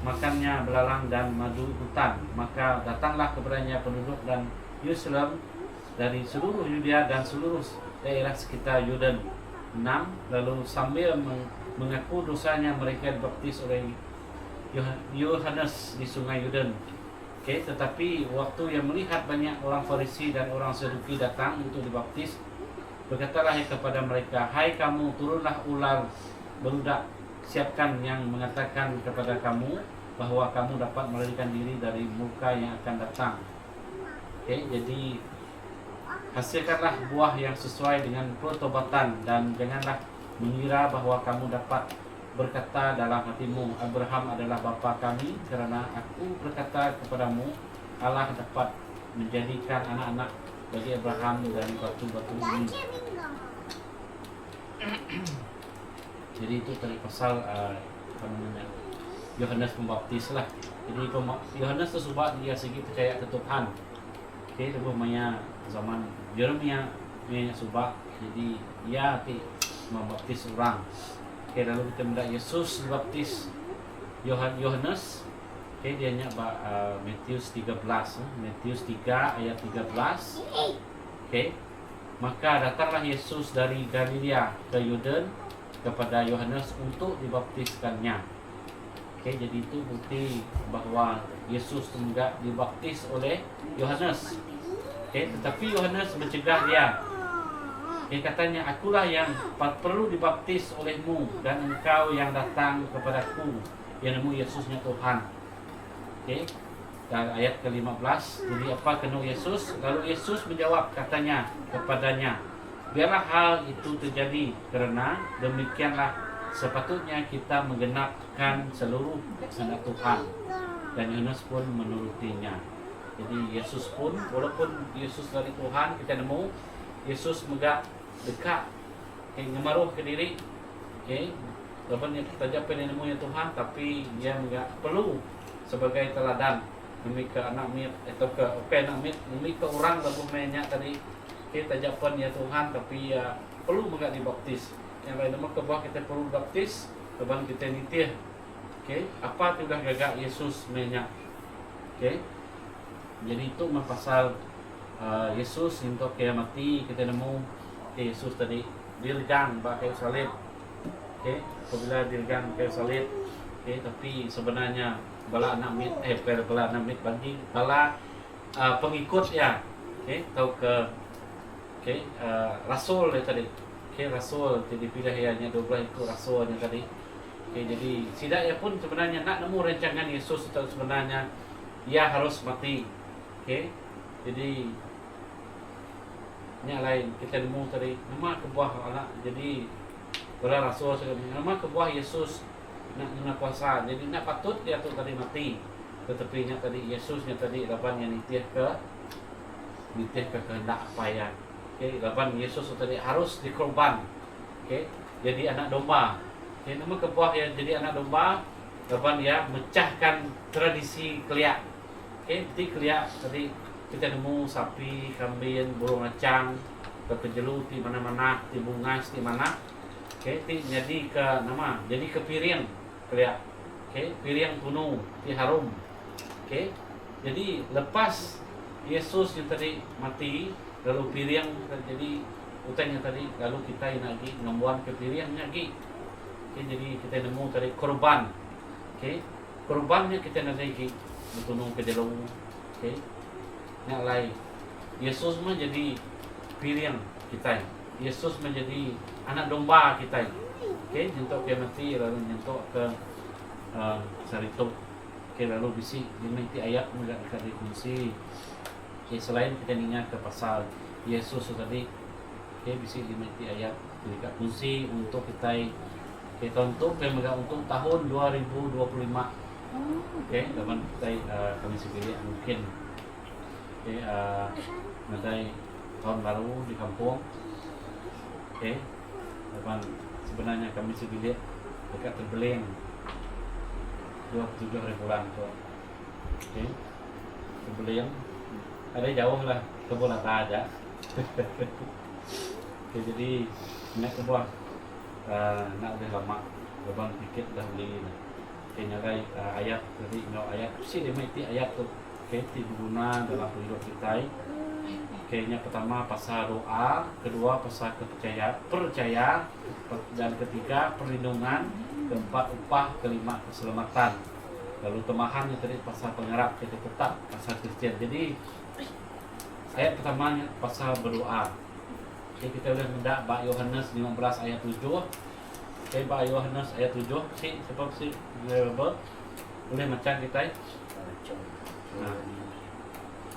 makannya belalang dan madu hutan. Maka datanglah kepadanya penduduk dan Yerusalem dari seluruh Yudea dan seluruh daerah sekitar Yordan. 6, lalu sambil mengaku dosanya mereka dibaptis oleh Yohanes di sungai Yordan. Okey, tetapi waktu yang melihat banyak orang Farisi dan orang Saduki datang untuk dibaptis, berkatalah kepada mereka, hai kamu, turunlah ular beludak, siapkan yang mengatakan kepada kamu bahawa kamu dapat melarikan diri dari murka yang akan datang. Okey, jadi hasilkanlah buah yang sesuai dengan pertobatan dan janganlah mengira bahawa kamu dapat berkata dalam hatimu, Abraham adalah bapa kami, kerana aku berkata kepadamu, Allah dapat menjadikan anak-anak bagi Abraham dari batu-batu ini. Jadi itu dari pasal Yohanes Pembaptis lah. Jadi Yohanes tersebut dia segi percaya ke Tuhan. Okey, lebih banyak zaman Yeremia punya subak, jadi ia membaptis orang. Okey, lalu kita melihat Yesus dibaptis Yohanes. Okey, dia nya Matius 13, Matius 3 ayat 13. Okey, maka datanglah Yesus dari Galilea ke Yordan kepada Yohanes untuk dibaptiskannya. Okey, jadi itu bukti bahawa Yesus juga dibaptis oleh Yohanes. Okey, tetapi Yohanes mencegah dia. Dia katanya, akulah yang perlu dibaptis olehmu dan engkau yang datang kepadaku, yang nama Yesusnya Tuhan. Okey, dan ayat ke-15. Jadi apa kena Yesus? Lalu Yesus menjawab katanya kepadanya, biarlah hal itu terjadi, kerana demikianlah sepatutnya kita menggenapkan seluruh kehendak Tuhan. Dan Yohanes pun menurutinya. Jadi Yesus pun, walaupun Yesus dari Tuhan, kita nemu Yesus megak dekat, ngemaruh ke diri. Okey, walaupun kita japai nemu ya Tuhan, tapi dia megak perlu sebagai teladan demi ke anak mit atau ke anak mit, demi ke orang lebih banyak tadi. Kita japan ya Tuhan, tapi ya perlu megak dibaptis. Yang lain nama ke bawah kita perlu baptis, leban kita nitih. Okey, apa tu dah gagak Yesus menyak. Okey, jadi itu pasal Yesus untuk kayak mati, kita nemu Yesus tadi diregang pakai salib. Okey, apabila diregang pakai salib, okey, tapi sebenarnya bala anak mit bala anak mit bagi bala pengikut ya. Okey, tahu ke okey, rasul dia tadi. Okey, rasul jadi pilih hanya 12 itu rasulnya tadi. Okey, jadi sidaknya pun sebenarnya nak nemu rancangan Yesus itu sebenarnya ia harus mati. Okey, jadi yang lain kita nemu tadi nama kebuah anak, jadi para rasul nama kebuah Yesus nak kuasa. Jadi nak patut dia tu tadi mati. Tetapi nya tadi Yesusnya tadi laban yang nitih ke kehendak apa ya. Okey, laban Yesus tadi harus dikorban. Okey, jadi anak domba. Okey, nama kebuah yang jadi anak domba laban dia mecahkan tradisi keliak. Okey, berarti keliak tadi kita nemu sapi, kambing, burung acang, kepejelu di mana-mana, di bungas di mana. Okey, jadi ke nama, jadi ke piring keliak. Okey, piring kuno, di harum. Okey. Jadi lepas Yesus yang tadi mati, lalu piring jadi utangnya tadi, lalu kita lagi ngembuan ke piringnya lagi. Okey, jadi kita nemu tadi korban. Okey. Korbannya kita lagi bertunung ke dalam. Okey. Yang lain. Yesus menjadi piring kita. Yesus menjadi anak domba kita. Okey, nyentuh ke mati lalu nyentuh ke sarituk. Okey, lalu bisi dimenti ayat enggak dikunci. Okey, selain kita ingat ke pasal Yesus tadi. Okey, bisi dimenti ayat tidak kunci untuk kita untuk yang untuk tahun 2025. Okey, teman kita kami sendiri mungkin nanti tahun baru di kampung. Okey, teman sebenarnya kami sendiri dekat Terbeleng 27 bulan tu. Okey, Terbeleng ada jauh lah ke Bola aja. Okey, jadi nak ke buah nak dah lama leban tiket dah beli. Okey, nyagai ayat tadi ayat si dia mesti ayat tu. Okey, diguna dalam hidup kita. Okey, yang pertama pasal doa, kedua pasal percaya, dan ketiga perlindungan, keempat upah, kelima keselamatan. Lalu temahan yang tadi pasal pengharap kita tetap pasal Kristen. Jadi ayat pertamanya pasal berdoa. Okey, kita boleh mendak Bak Yohanes 15 ayat 7. Okey, Bak Yohanes ayat 7. Sebab boleh macam kita.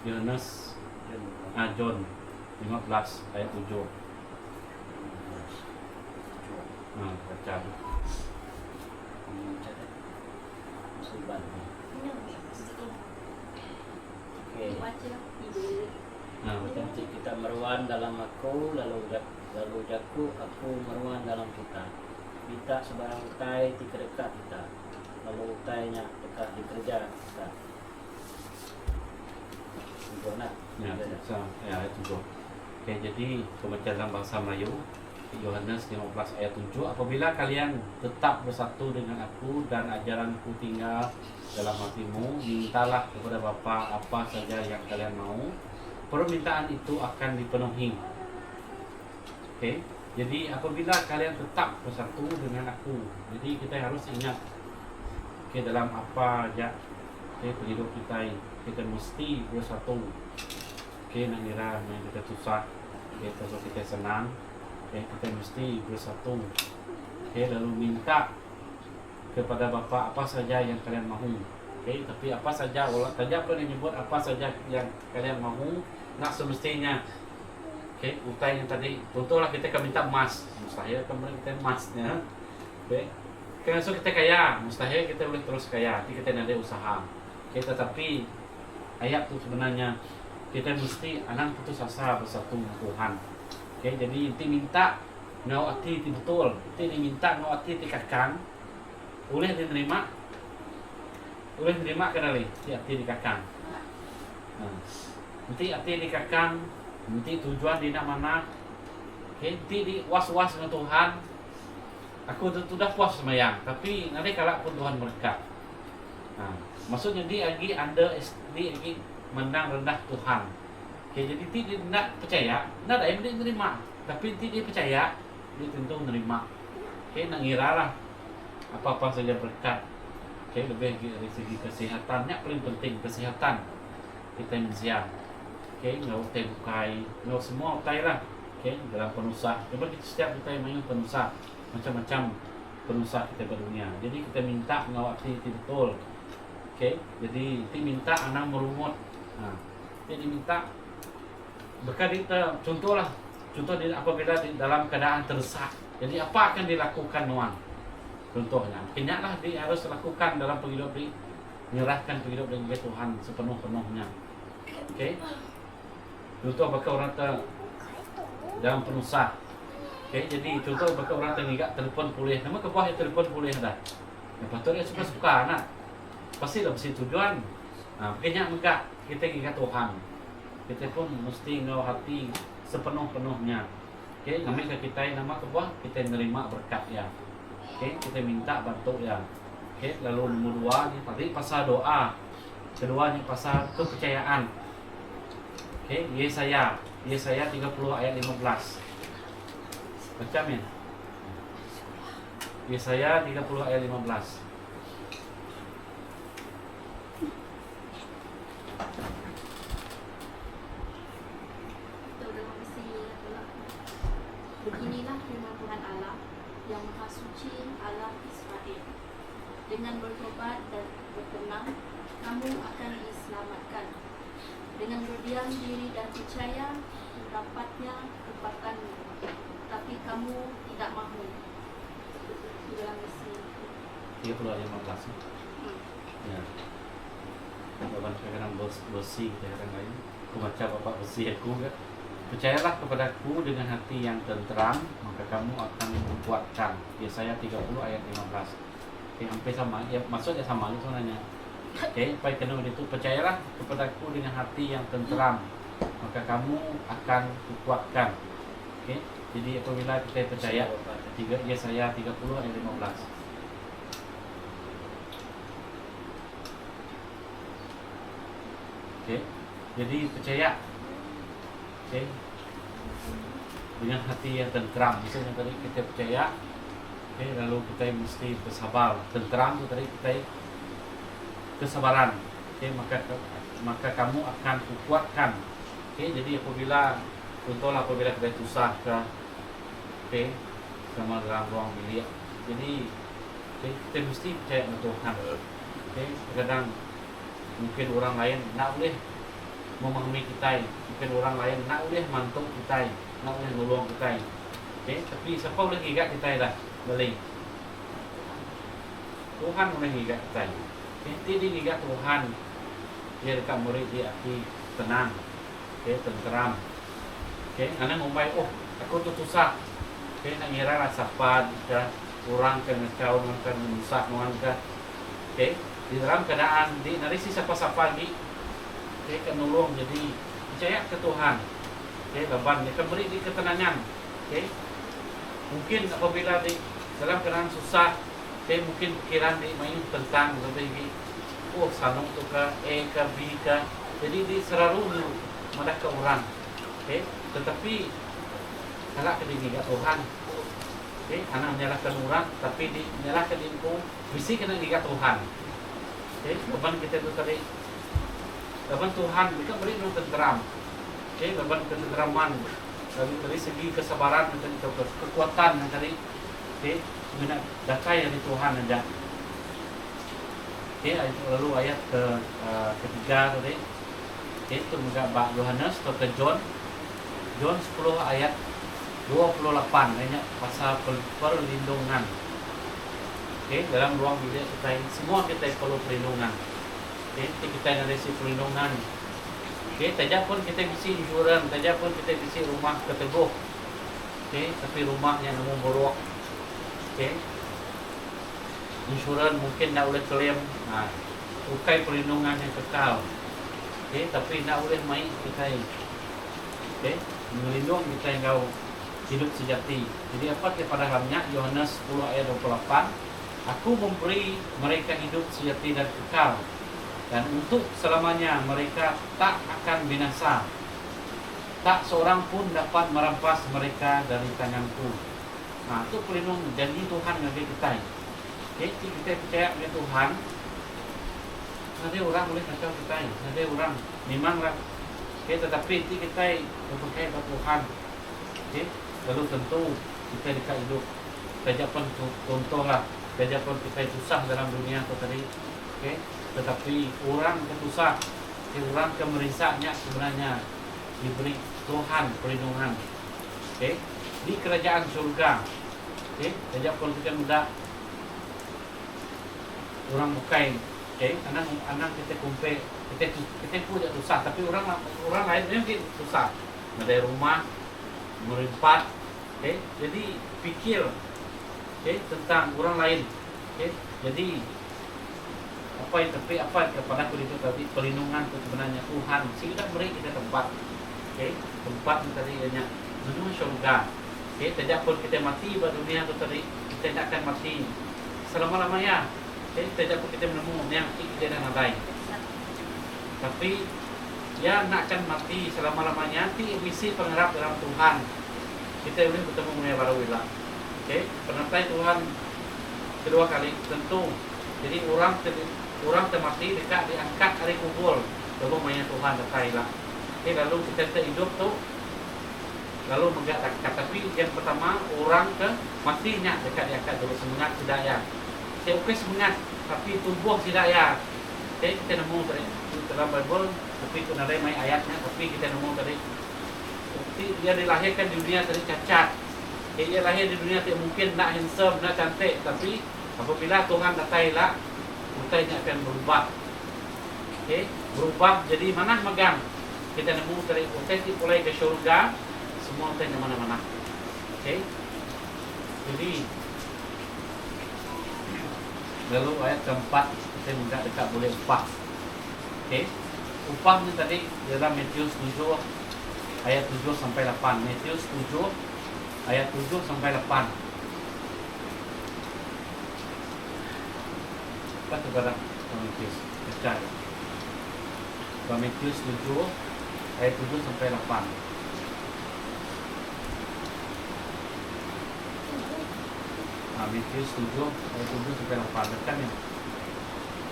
Yohanes John 15 ayat 7. Baca. Macam kita meruan dalam aku, lalu jaku aku meruan dalam kita. Kita sebarang utai di dekat kita, lalu utainya dekat di kerja kita. Ayat 7. Okey, jadi pembaca dalam bahasa Melayu Yohanes 15 ayat 7, apabila kalian tetap bersatu dengan aku dan ajaranku tinggal dalam hatimu, mintalah kepada Bapa apa saja yang kalian mau, permintaan itu akan dipenuhi. Okey, jadi apabila kalian tetap bersatu dengan aku, jadi kita harus ingat dalam apa aja hidup kita mesti bersatu. Nak kira yang kita susah, kalau kita senang, kita mesti bersatu. Lalu minta kepada Bapa apa saja yang kalian mahu. Tapi apa saja, tadi apa yang menyebut apa saja yang kalian mahu, nak semestinya. Utai yang tadi, contohlah kita akan minta emas, mustahil kita emasnya. Kalau kita kaya, mustahil kita boleh terus kaya, tapi kita ada usaha. Tetapi ayat tu sebenarnya kita mesti anak putus asa bersatu dengan Tuhan. Jadi inti minta ngau hati betul, inti diminta ngau hati dikakang, boleh diterima kenali, hati dikakang. Nanti hati dikakang, nanti tujuan di mana, nanti di was-was dengan Tuhan. Aku sudah puas semayang, tapi nanti kalau pun Tuhan berkat. Maksudnya dia lagi menang rendah Tuhan. Jadi dia tidak percaya, tidak ada yang dia menerima. Tapi dia percaya, dia tentu menerima. Nak ngira lah apa-apa saja berkat. Lebih dari segi kesehatannya paling penting, kesehatan kita manusia. Nggak utai bukai, nggak semua utai lah. Dalam penusah, coba kita setiap kita main penusah, macam-macam penusah kita berdunia. Jadi kita minta ngawati itu betul. Jadi kita minta anak merumut. Jadi minta berkat kita, contoh apabila di dalam keadaan terdesak. Jadi apa akan dilakukan Nuan? Contohnya, kenyaklah dia harus lakukan dalam penghidup dia, menyerahkan penghidup dengan Tuhan sepenuh-penuhnya. Okey. Contoh baka orang dalam penusah. Okey, jadi contoh baka orang tengigak telefon pulih. Nama ke buah telefon pulih dah. Lepas tu dia suka-suka nak. Pasti dah mesti tujuan. Kenyak megak kita ingat Tuhan. Kita pun mesti ngau hati sepenuh-penuhnya. Okey, ngambil ke kita nama ke buah, kita nerima berkat ya. Okey, kita minta bantu ya. Okey, lalu nombor 2 ni tadi pasal doa. Kedua ni pasal kepercayaan. Okey, Yesaya 30 ayat 15. Macam ni. Yesaya 30 ayat 15. Beginilah firman Tuhan Allah yang Maha Suci, Allah Israel. Dengan bertobat dan bertenang, kamu akan diselamatkan. Dengan berdiam diri dan percaya, mendapatnya kesempatanmu. Tapi kamu tidak mahu. Dalam misi 30 ayat 15. Ya. Bapak kadang bersih, kadang lain. Aku baca bapak bersih aku kan. Percayalah kepadaku dengan hati yang tenteram, maka kamu akan dikuatkan. Yesaya 30 ayat 15. Okey, hampir sama. Ya, maksudnya sama itu sebenarnya. Okey, baik kena itu percayalah kepadaku dengan hati yang tenteram, maka kamu akan dikuatkan. Okey. Jadi apabila kita percaya, Yesaya 30 ayat 15. Okey. Jadi percaya. Okey. Dengan hati yang tenteram. Misalnya tadi kita percaya, okay, lalu kita mesti bersabar. Tenteram itu tadi kita kesabaran. Okay, maka kamu akan kukuatkan. Okay, jadi apabila contohlah apabila kita susah okay, sama dalam ruang bilik. Jadi okay, kita mesti percaya dengan Tuhan. Okay, kadang mungkin orang lain nak boleh memahami kita, mungkin orang lain nak boleh mantuk kita, nak boleh nolong kita. Okay, tapi siapa boleh gigat kita dah boleh. Tuhan boleh gigat kita. Nanti dia gigat Tuhan, dia dekat murid dia hati tenang, okay, tenteram. Okay, anak ngombai, oh aku tu susah. Okay, nak ngira rasa pad, orang kena kau kan menusak kan. Okay, di dalam keadaan di narisi siapa-siapa lagi. Okay, akan nolong, jadi percaya ke Tuhan. Okay, leban dia akan beri di ketenangan. Okay, mungkin apabila di dalam keadaan susah, okay, mungkin pikiran di main tentang lebih oh sanuk tu ke ke B ke, jadi di selalu madah ke orang. Okay, tetapi kalau ke diri Tuhan, okay, anak menyalahkan orang, tapi di menyalahkan diriku, mesti kena digat Tuhan. Okay, leban kita tu tadi. Leban Tuhan, mereka beri dengan tenteram. Okay, leban ketenteraman. Dari segi kesabaran, kekuatan yang tadi. Okay, guna dakai dari Tuhan aja. Okay, lalu ayat ketiga tadi. Okay, itu juga Yohanes atau ke John 10 ayat 28. Banyak pasal perlindungan. Okay, dalam ruang bilik kita semua kita perlu perlindungan. Okay, kita ada resi perlindungan. Okay, tajak pun kita bisi insurans, tajak pun kita bisi rumah keteguh. Okay, tapi rumahnya nemu borok. Okay, insurans mungkin nak boleh klaim, bukai perlindungan yang kekal. Okay, tapi nak boleh main kita. Okay, melindung kita yang kau hidup sejati. Jadi apa kepada dalamnya Yohanes 10 ayat 28, aku memberi mereka hidup sejati dan kekal. Dan untuk selamanya mereka tak akan binasa. Tak seorang pun dapat merampas mereka dari tanganku. Nah, itu pelindung janji Tuhan bagi kita. Okay, kita percaya dengan Tuhan. Nanti orang boleh kacau kita. Nanti orang memanglah. Okay, tetapi kita percaya kepada Tuhan. Okay, lalu tentu kita dekat hidup. Saja pun contohlah. Saja pun kita susah dalam dunia tu tadi. Okay. Tetapi orang ketusah, orang kemerisaknya sebenarnya diberi Tuhan perlindungan. Okay. Di kerajaan surga, okay. Sejak pun kita muda, orang bukan, okay? Anak kita kumpe, kita punya susah, tapi orang lain mungkin susah. Ada rumah, merempat, okay? Jadi pikir, okay? Tentang orang lain, okay? Jadi apa kepada itu tadi perlindungan itu sebenarnya Tuhan. Sehingga beri kita tempat, okay? Tempat tadi hanya menuju syurga. Okay? Tidak pun kita mati pada dunia itu tadi, kita tidak akan mati selama-lamanya. Okay? Tidak pun kita menemukan yang tidak ada. Tapi ya nak akan mati selama-lamanya. Ti misi pengharap dalam Tuhan. Kita boleh bertemu dengan Barawila. Okay? Penantai Tuhan kedua kali tentu. Jadi orang termati dekat diangkat dari kubur. Lalu banyak Tuhan datailah. Okay? Lalu kita hidup tu. Lalu menggak dekat. Tapi yang pertama orang ke matinya dekat diangkat dulu semangat tidak ya. Saya okey semangat tapi tubuh tidak ya. Okay? Kita nemu tadi dalam Bible. Tapi itu ada main ayatnya. Tapi kita nemu tadi. Dia dilahirkan di dunia tadi cacat. Dia lahir di dunia tidak mungkin nak handsome, nak cantik. Tapi apabila Tuhan datailah, mutainya akan berubah. Okay? Berubah jadi mana megang. Kita nemu tadi utai mulai ke syurga, semua utainya mana-mana. Okay? Jadi lalu ayat keempat kita minta dekat boleh upah. Okay? Upah ni tadi dalam Matius 7 ayat 7 sampai 8. Matius 7 ayat 7 sampai 8. Apa tu barang Matius? Percaya. Matius 7 ayat 7 sampai 8. Matius 7 ayat 7 sampai 8. Dekat ni.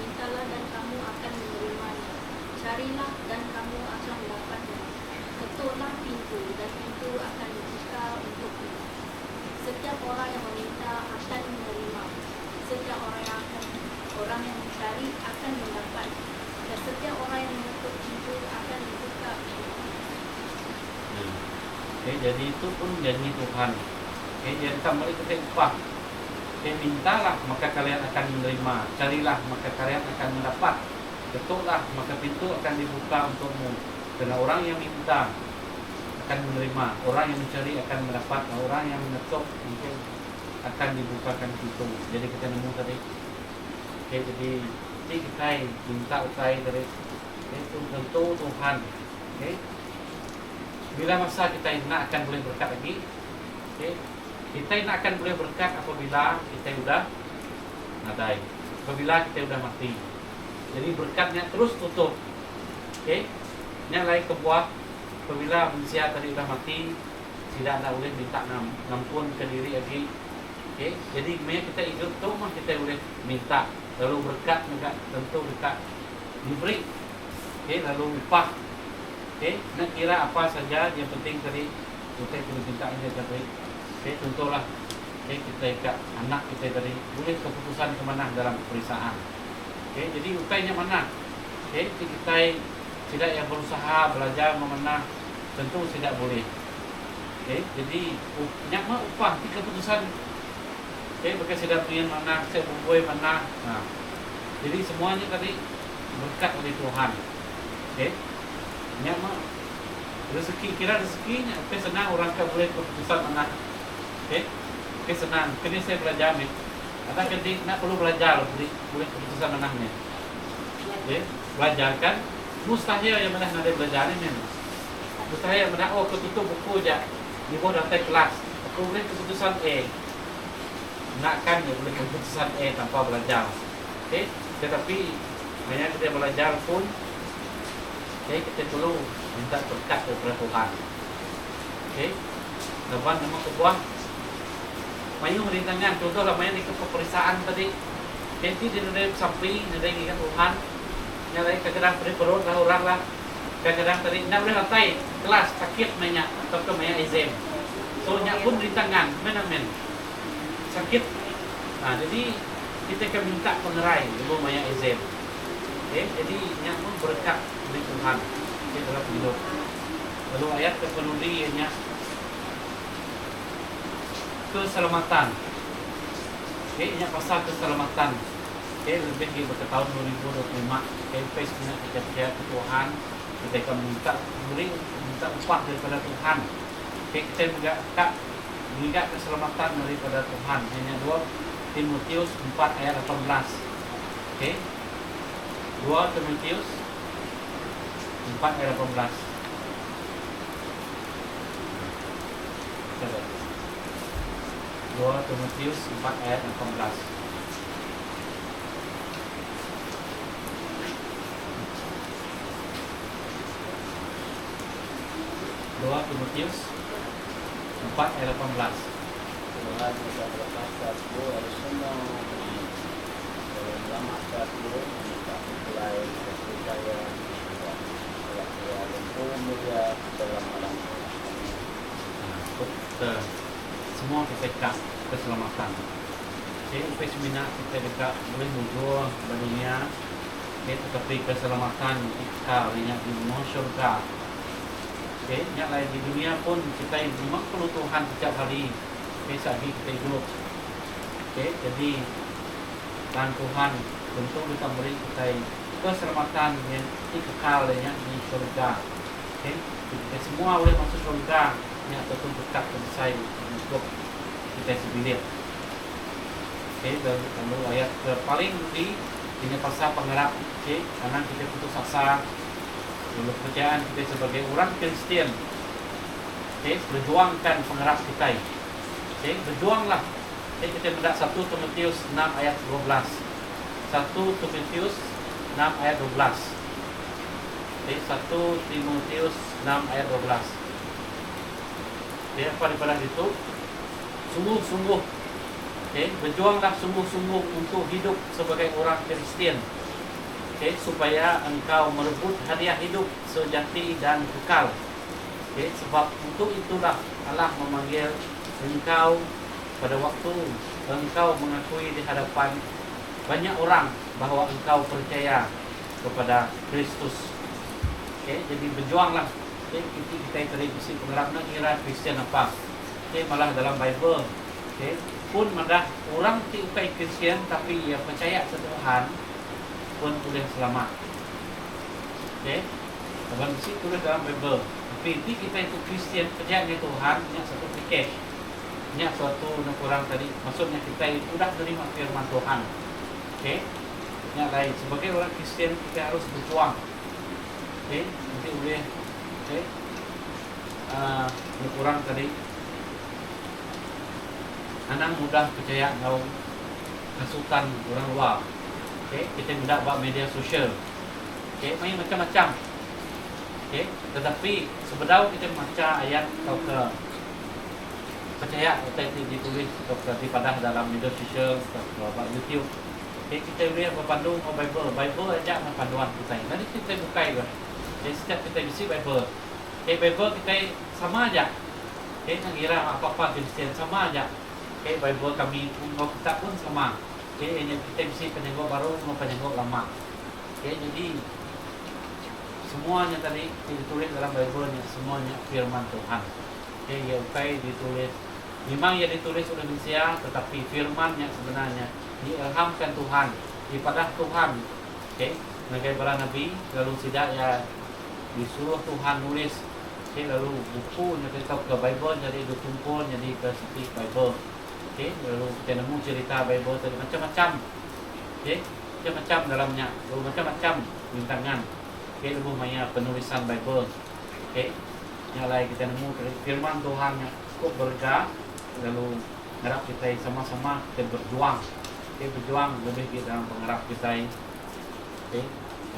Mintalah dan kamu akan menerimanya. Carilah dan kamu akan mendapatnya. Ketuklah pintu dan pintu akan dibuka untukmu. Setiap orang yang meminta akan menerima. Setiap orang yang mencari akan mendapat. Dan setiap orang yang mengetuk pintu akan dibuka. Okay, jadi itu pun janji Tuhan. Okay, jadi kamu itu upah. Okay, mintalah maka kalian akan menerima. Carilah maka kalian akan mendapat. Ketuklah maka pintu akan dibuka untukmu. Karena orang yang minta akan menerima, orang yang mencari akan mendapat, orang yang mengetuk mungkin akan dibukakan pintu. Jadi kita nemu tadi. Okay, jadi kita minta utai dari itu tentu Tuhan. Okay. Bila masa kita nak akan boleh berkat lagi. Okay. Kita nak akan boleh berkat apabila kita sudah nadai. Apabila kita sudah mati. Jadi berkatnya terus tutup. Okay. Yang lain kebuah apabila manusia tadi sudah mati, tidak ada boleh minta ngampun ke diri lagi. Okay. Jadi kita hidup tu kita boleh minta. Lalu berkat juga tentu dekat diberi. Okay. Lalu upah. Okay. Nak kira apa saja yang penting tadi kita perlu minta ini tadi. Okay. Contohlah kita ikat anak kita tadi boleh keputusan ke mana dalam perisaan. Okay. Jadi utainya mana? Okay. Kita tidak yang berusaha belajar memenang tentu tidak boleh. Okay. Jadi nyakma upah di keputusan. Okay. Bagi sudah punya mana, saya berbuat mana. Nah. Jadi semuanya tadi berkat dari Tuhan. Okay. Nyakma rezeki kira rezekinya. Okay. Senang orang kan boleh keputusan mana. Okay. Okay. Senang. Kini saya belajar ni. Ada kedik nak perlu belajar boleh keputusan manahnya. Okay. Belajar kan. Mustahil yang mana nak belajar ni memang. Mustahil yang mana aku tutup buku je. Di bawah daftar kelas. Aku boleh keputusan A. Nakkan dia boleh keputusan A tanpa belajar. Okay. Tetapi banyak kita belajar pun kita perlu minta berkat daripada Tuhan. Okay. Lepas nama kebuah mayung rintangan. Contohlah main di peperiksaan tadi. Nanti dia dari samping, dari ikan Tuhan. Yang lain kadang-kadang perih perut lah orang lah. Kadang-kadang tadi nak boleh lantai kelas sakit banyak atau ke banyak exam. So nyak pun rintangan, men sakit. Nah jadi kita akan minta pengerai sebelum banyak exam. Okay, jadi nyak pun berkat dari Tuhan di dalam hidup. Lalu ayat kepenuliannya keselamatan. Okay, nyak pasal keselamatan. Okay, lebih dari tahun 2025. Okay, face kita percaya ke Tuhan, kita akan minta upah daripada Tuhan. Okay, kita juga tak minta keselamatan daripada Tuhan. Hanya 2 Timotius 4 ayat 18. Okay, 2 Timotius 4 ayat 18. 2 Timotius 4 ayat 18. Timotius 4 ayat 18. Tuhan sudah berkataku harus semua dalam masaku kita mulai percaya bahwa Tuhan mulia dalam alam. Semua kita cak keselamatan. Jadi pesmina kita dekat boleh muncul dunia, tetapi keselamatan kita hanya di syurga. Okay, yang lain di dunia pun kita memang perlu Tuhan setiap hari. Okay, saat kita hidup. Okay, jadi dan Tuhan tentu kita beri kita keselamatan yang kekal yang di surga. Okay, kita semua boleh masuk surga yang tentu dekat selesai untuk kita sebilir. Okay, dan lalu ayat paling di ini pasal pengharap. Okay, karena kita putus asa. Dulu kepercayaan kita sebagai orang Kristen, okay, berjuangkan pengharap kita, okay, berjuanglah. Okay, kita mendak 1 Timotius 6 ayat 12. 1 Timotius 6 ayat 12. Okay, 1 Timotius 6 ayat 12. Okay, apa daripada itu? Sungguh-sungguh, okay, berjuanglah sungguh-sungguh untuk hidup sebagai orang Kristen. Okay, supaya engkau merebut hadiah hidup sejati dan kekal. Okay, sebab untuk itulah Allah memanggil engkau pada waktu engkau mengakui di hadapan banyak orang bahawa engkau percaya kepada Kristus. Okay, jadi berjuanglah. Okay, kita tadi bisi pengharap nak kira Kristian apa. Okay, malah dalam Bible, okay, pun madah orang tiukai Kristian tapi ia percaya kepada Tuhan pun boleh selamat. Okay, abang mesti tulis dalam Bible. Tapi kita itu Kristian percaya dengan Tuhan, yang satu fikir, yang suatu kurang tadi. Maksudnya kita itu sudah terima firman Tuhan. Okay, yang lain sebagai orang Kristian kita harus berjuang. Okay, nanti boleh. Okay, kurang tadi. Anak mudah percaya kau hasutan orang luar. Okay, kita tidak buat media sosial. Okay, main macam-macam. Okay, tetapi sebenarnya kita baca ayat atau ke percaya kita ditulis atau daripada dalam media sosial atau YouTube. Okay, kita boleh berpandu Bible. Bible aja panduan kita. Nanti kita buka juga. Okay, setiap kita isi Bible. Okay, Bible kita sama aja. Okay, kira apa-apa Kristian sama aja. Okay, Bible kami pun kita pun sama. Okay, yang kita bisa penyengok baru mau penyengok lama. Okay, jadi semuanya tadi ditulis dalam Bible-nya, semuanya firman Tuhan. Okay, ya ditulis. Memang ya ditulis oleh manusia, tetapi firman yang sebenarnya diilhamkan Tuhan, daripada Tuhan. Okay, sebagai para nabi, lalu tidak ya disuruh Tuhan nulis. Okay, lalu buku yang kita ke Bible jadi ditumpul jadi ke seperti Bible. Okay, lalu kita nemu cerita Bible tadi macam-macam. Okay, macam-macam dalamnya, lalu macam-macam bintangan. Okay, lalu banyak penulisan Bible. Okay, yang lain kita nemu firman Tuhan yang cukup berharga. Lalu harap kita sama-sama kita berjuang. Okay, berjuang lebih dalam pengharap kita. Okay,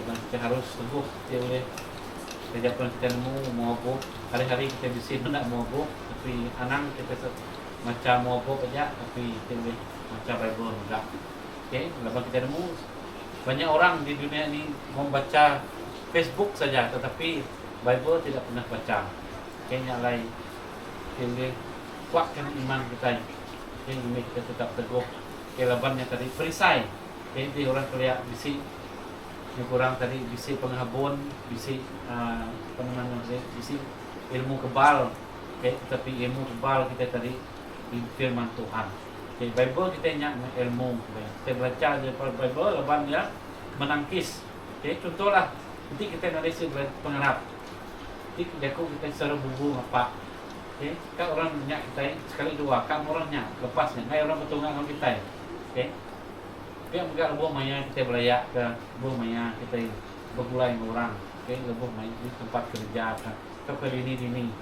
dan kita harus teguh. Kita boleh sejak kita nemu mogok. Hari-hari kita bisa nak mogok, tapi anang kita macam mogok aja, tapi kita boleh macam Bible enggak. Okay, lepas kita nemu banyak orang di dunia ini membaca Facebook saja, tetapi Bible tidak pernah baca. Okay, yang lain kita boleh kuatkan iman kita. Okay, ini kita tetap teguh. Okay, lebannya tadi perisai. Okay, di orang kelihatan bisi yang kurang tadi bisi penghabun, bisi bisi ilmu kebal. Okay, tetapi ilmu kebal kita tadi firman Tuhan. Okay, Bible kita ingat ilmu. Kita baca daripada Bible, lepas dia menangkis. Okay, contohlah, nanti kita analisis pengarap. Nanti kita suruh bubu apa. Okay, kan orang nyak kita sekali dua, kan orangnya lepasnya. Kan orang bertunggang dengan kita. Okay, biar bukan lebuh maya kita belayak ke lebuh maya kita bergulai dengan orang. Okay, lebuh maya di tempat kerja ke dini.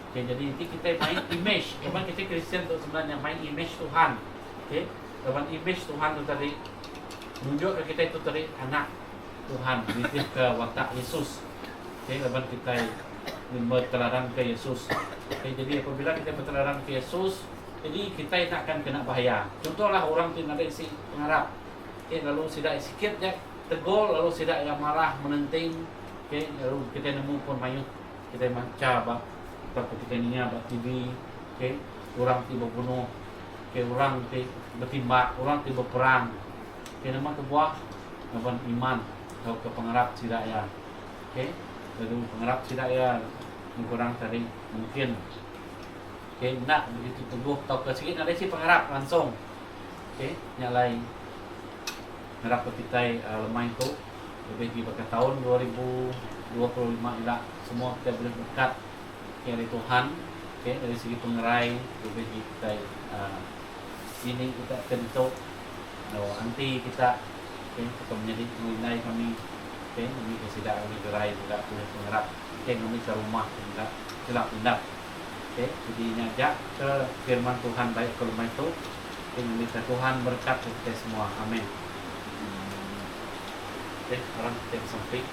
Okay, jadi nanti kita main image. Memang kita Kristian tu sebenarnya main image Tuhan. Okay, dalam image Tuhan tu tadi menunjuk ke kita itu tadi anak Tuhan, lebih ke watak Yesus. Okay, dalam kita berteladan ke Yesus. Okay, jadi apabila kita berteladan ke Yesus, jadi kita tak akan kena bahaya. Contohlah orang tu ada isi pengarap. Okay, lalu sidak sikit je tegol, lalu sidak yang marah menenting. Okay, lalu kita nemu pun mayu kita macam atau kita niat buat TV. Okay, orang tiba bunuh. Okay, orang bertimbak, orang berperang. Okay, nama kebuah nama iman atau ke pengarap sidak ya. Okay, lalu pengarap sidak ya kurang tadi mungkin. Okay, nak begitu teguh atau ke sikit ada si pengarap langsung. Okay, yang lain ngarap petitai lemah itu lebih di tahun 2025 ilah semua kita boleh berkat dari Tuhan. Okay, dari segi pengerai lebih kita ini kita tentu nanti kita kita menjadi menilai kami kami tidak kami gerai tidak boleh pengerap kami ke rumah tidak silap. Jadi nyajak ke firman Tuhan baik ke rumah itu minta Tuhan berkat kita semua, amin. Orang kita sampai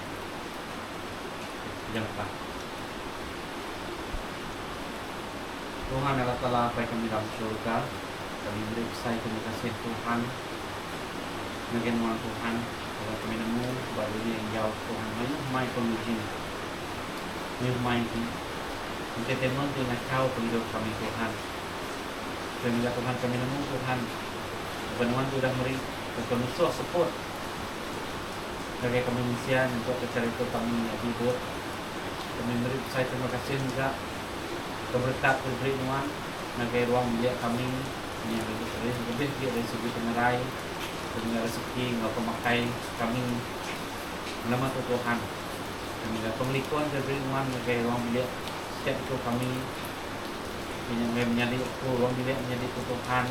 jangan lupa Tuhan Allah Ta'ala apa yang kami dalam surga. Kami beri saya terima kasih Tuhan. Bagaimana Tuhan kalau kami nemu baru yang jauh Tuhan mai penguji mai kita teman dengan kau hidup kami Tuhan. Sehingga Tuhan kami nemu Tuhan Tuhan sudah beri penuh support bagi kami manusia untuk mencari itu kami hidup. Kami beri saya terima kasih juga keberkat beri Tuhan bagi ruang bilik kami yang lebih dari segi pengerai dengan rezeki nggak pemakai kami nama Tuhan kami nggak pemelikan dari Tuhan bagi ruang bilik setiap itu kami yang menjadi ruang bilik menjadi Tuhan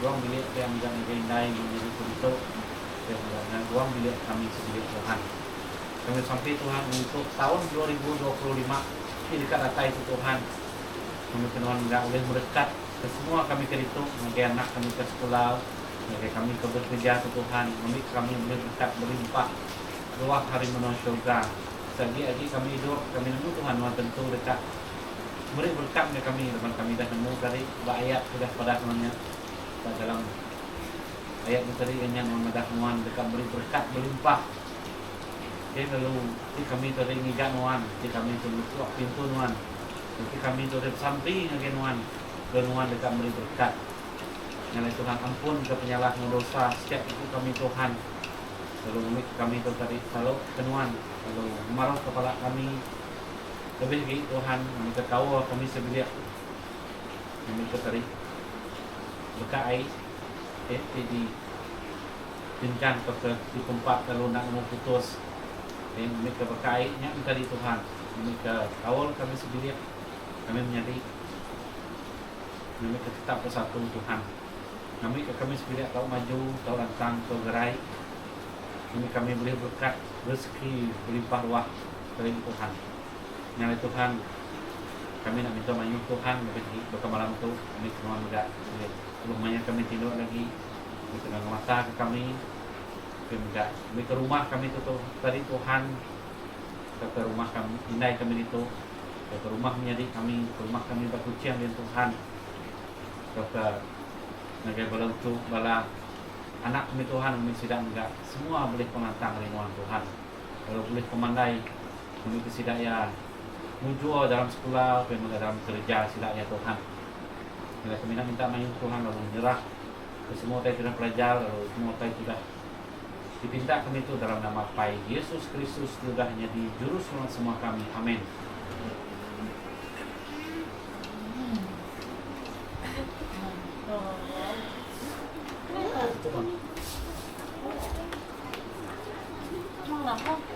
ruang bilik yang menjadi indai menjadi bentuk dan ruang bilik kami sendiri Tuhan. Kami sampai Tuhan untuk tahun 2025 di dekat data itu Tuhan. Kami Tuhan nggak boleh mendekat ke semua kami ke itu, bagi anak kami ke sekolah, bagi kami ke bekerja ke Tuhan, kami boleh dekat berlimpah ruah hari menuju surga. Lagi kami hidup, kami nemu Tuhan tentu dekat beri berkat kepada kami, dan kami dah nemu dari ayat sudah pada namanya dalam ayat itu tadi yang memedah Tuhan dekat beri berkat berlimpah. Okay, lalu kami tadi ngigat Tuhan, kami tutup pintu Tuhan, kami tutup samping lagi Tuhan. Tuhan dekat beri berkat. Yang Tuhan ampun ke penyalahan dosa setiap itu kami Tuhan. Lalu kami itu tadi kalau Tuhan, lalu marah kepala kami lebih lagi Tuhan kami ketawa kami sebelia kami itu tadi berkai di bincang ke di tempat kalau nak mau putus kami ke berkai nya tadi Tuhan kami ke awal kami sebelia kami menjadi kami tetap bersatu Tuhan. Kami sebenarnya tahu maju, tahu datang, tahu gerai. Kami boleh berkat rezeki berlimpah ruah dari Tuhan. Nyala Tuhan, kami nak minta maju Tuhan bagi malam itu kami semua muda. Rumahnya kami tidur lagi, kita dengan mata ke kami muda. Kami ke rumah kami itu tadi Tuhan ke rumah kami, indai kami itu ke rumah menjadi kami, ke rumah kami berkucian dengan Tuhan. Ke negara belentu bala anak kami Tuhan kami sidang enggak semua boleh penantang rinduan Tuhan kalau boleh pemandai kami kesidaya muncul dalam sekolah kami dalam kerja sidaya Tuhan bila kami nak minta main Tuhan lalu menyerah ke semua tay sudah pelajar lalu semua tay sudah dipinta kami itu dalam nama Pai Yesus Kristus sudah jadi juru selamat semua kami amin. Emang kenapa?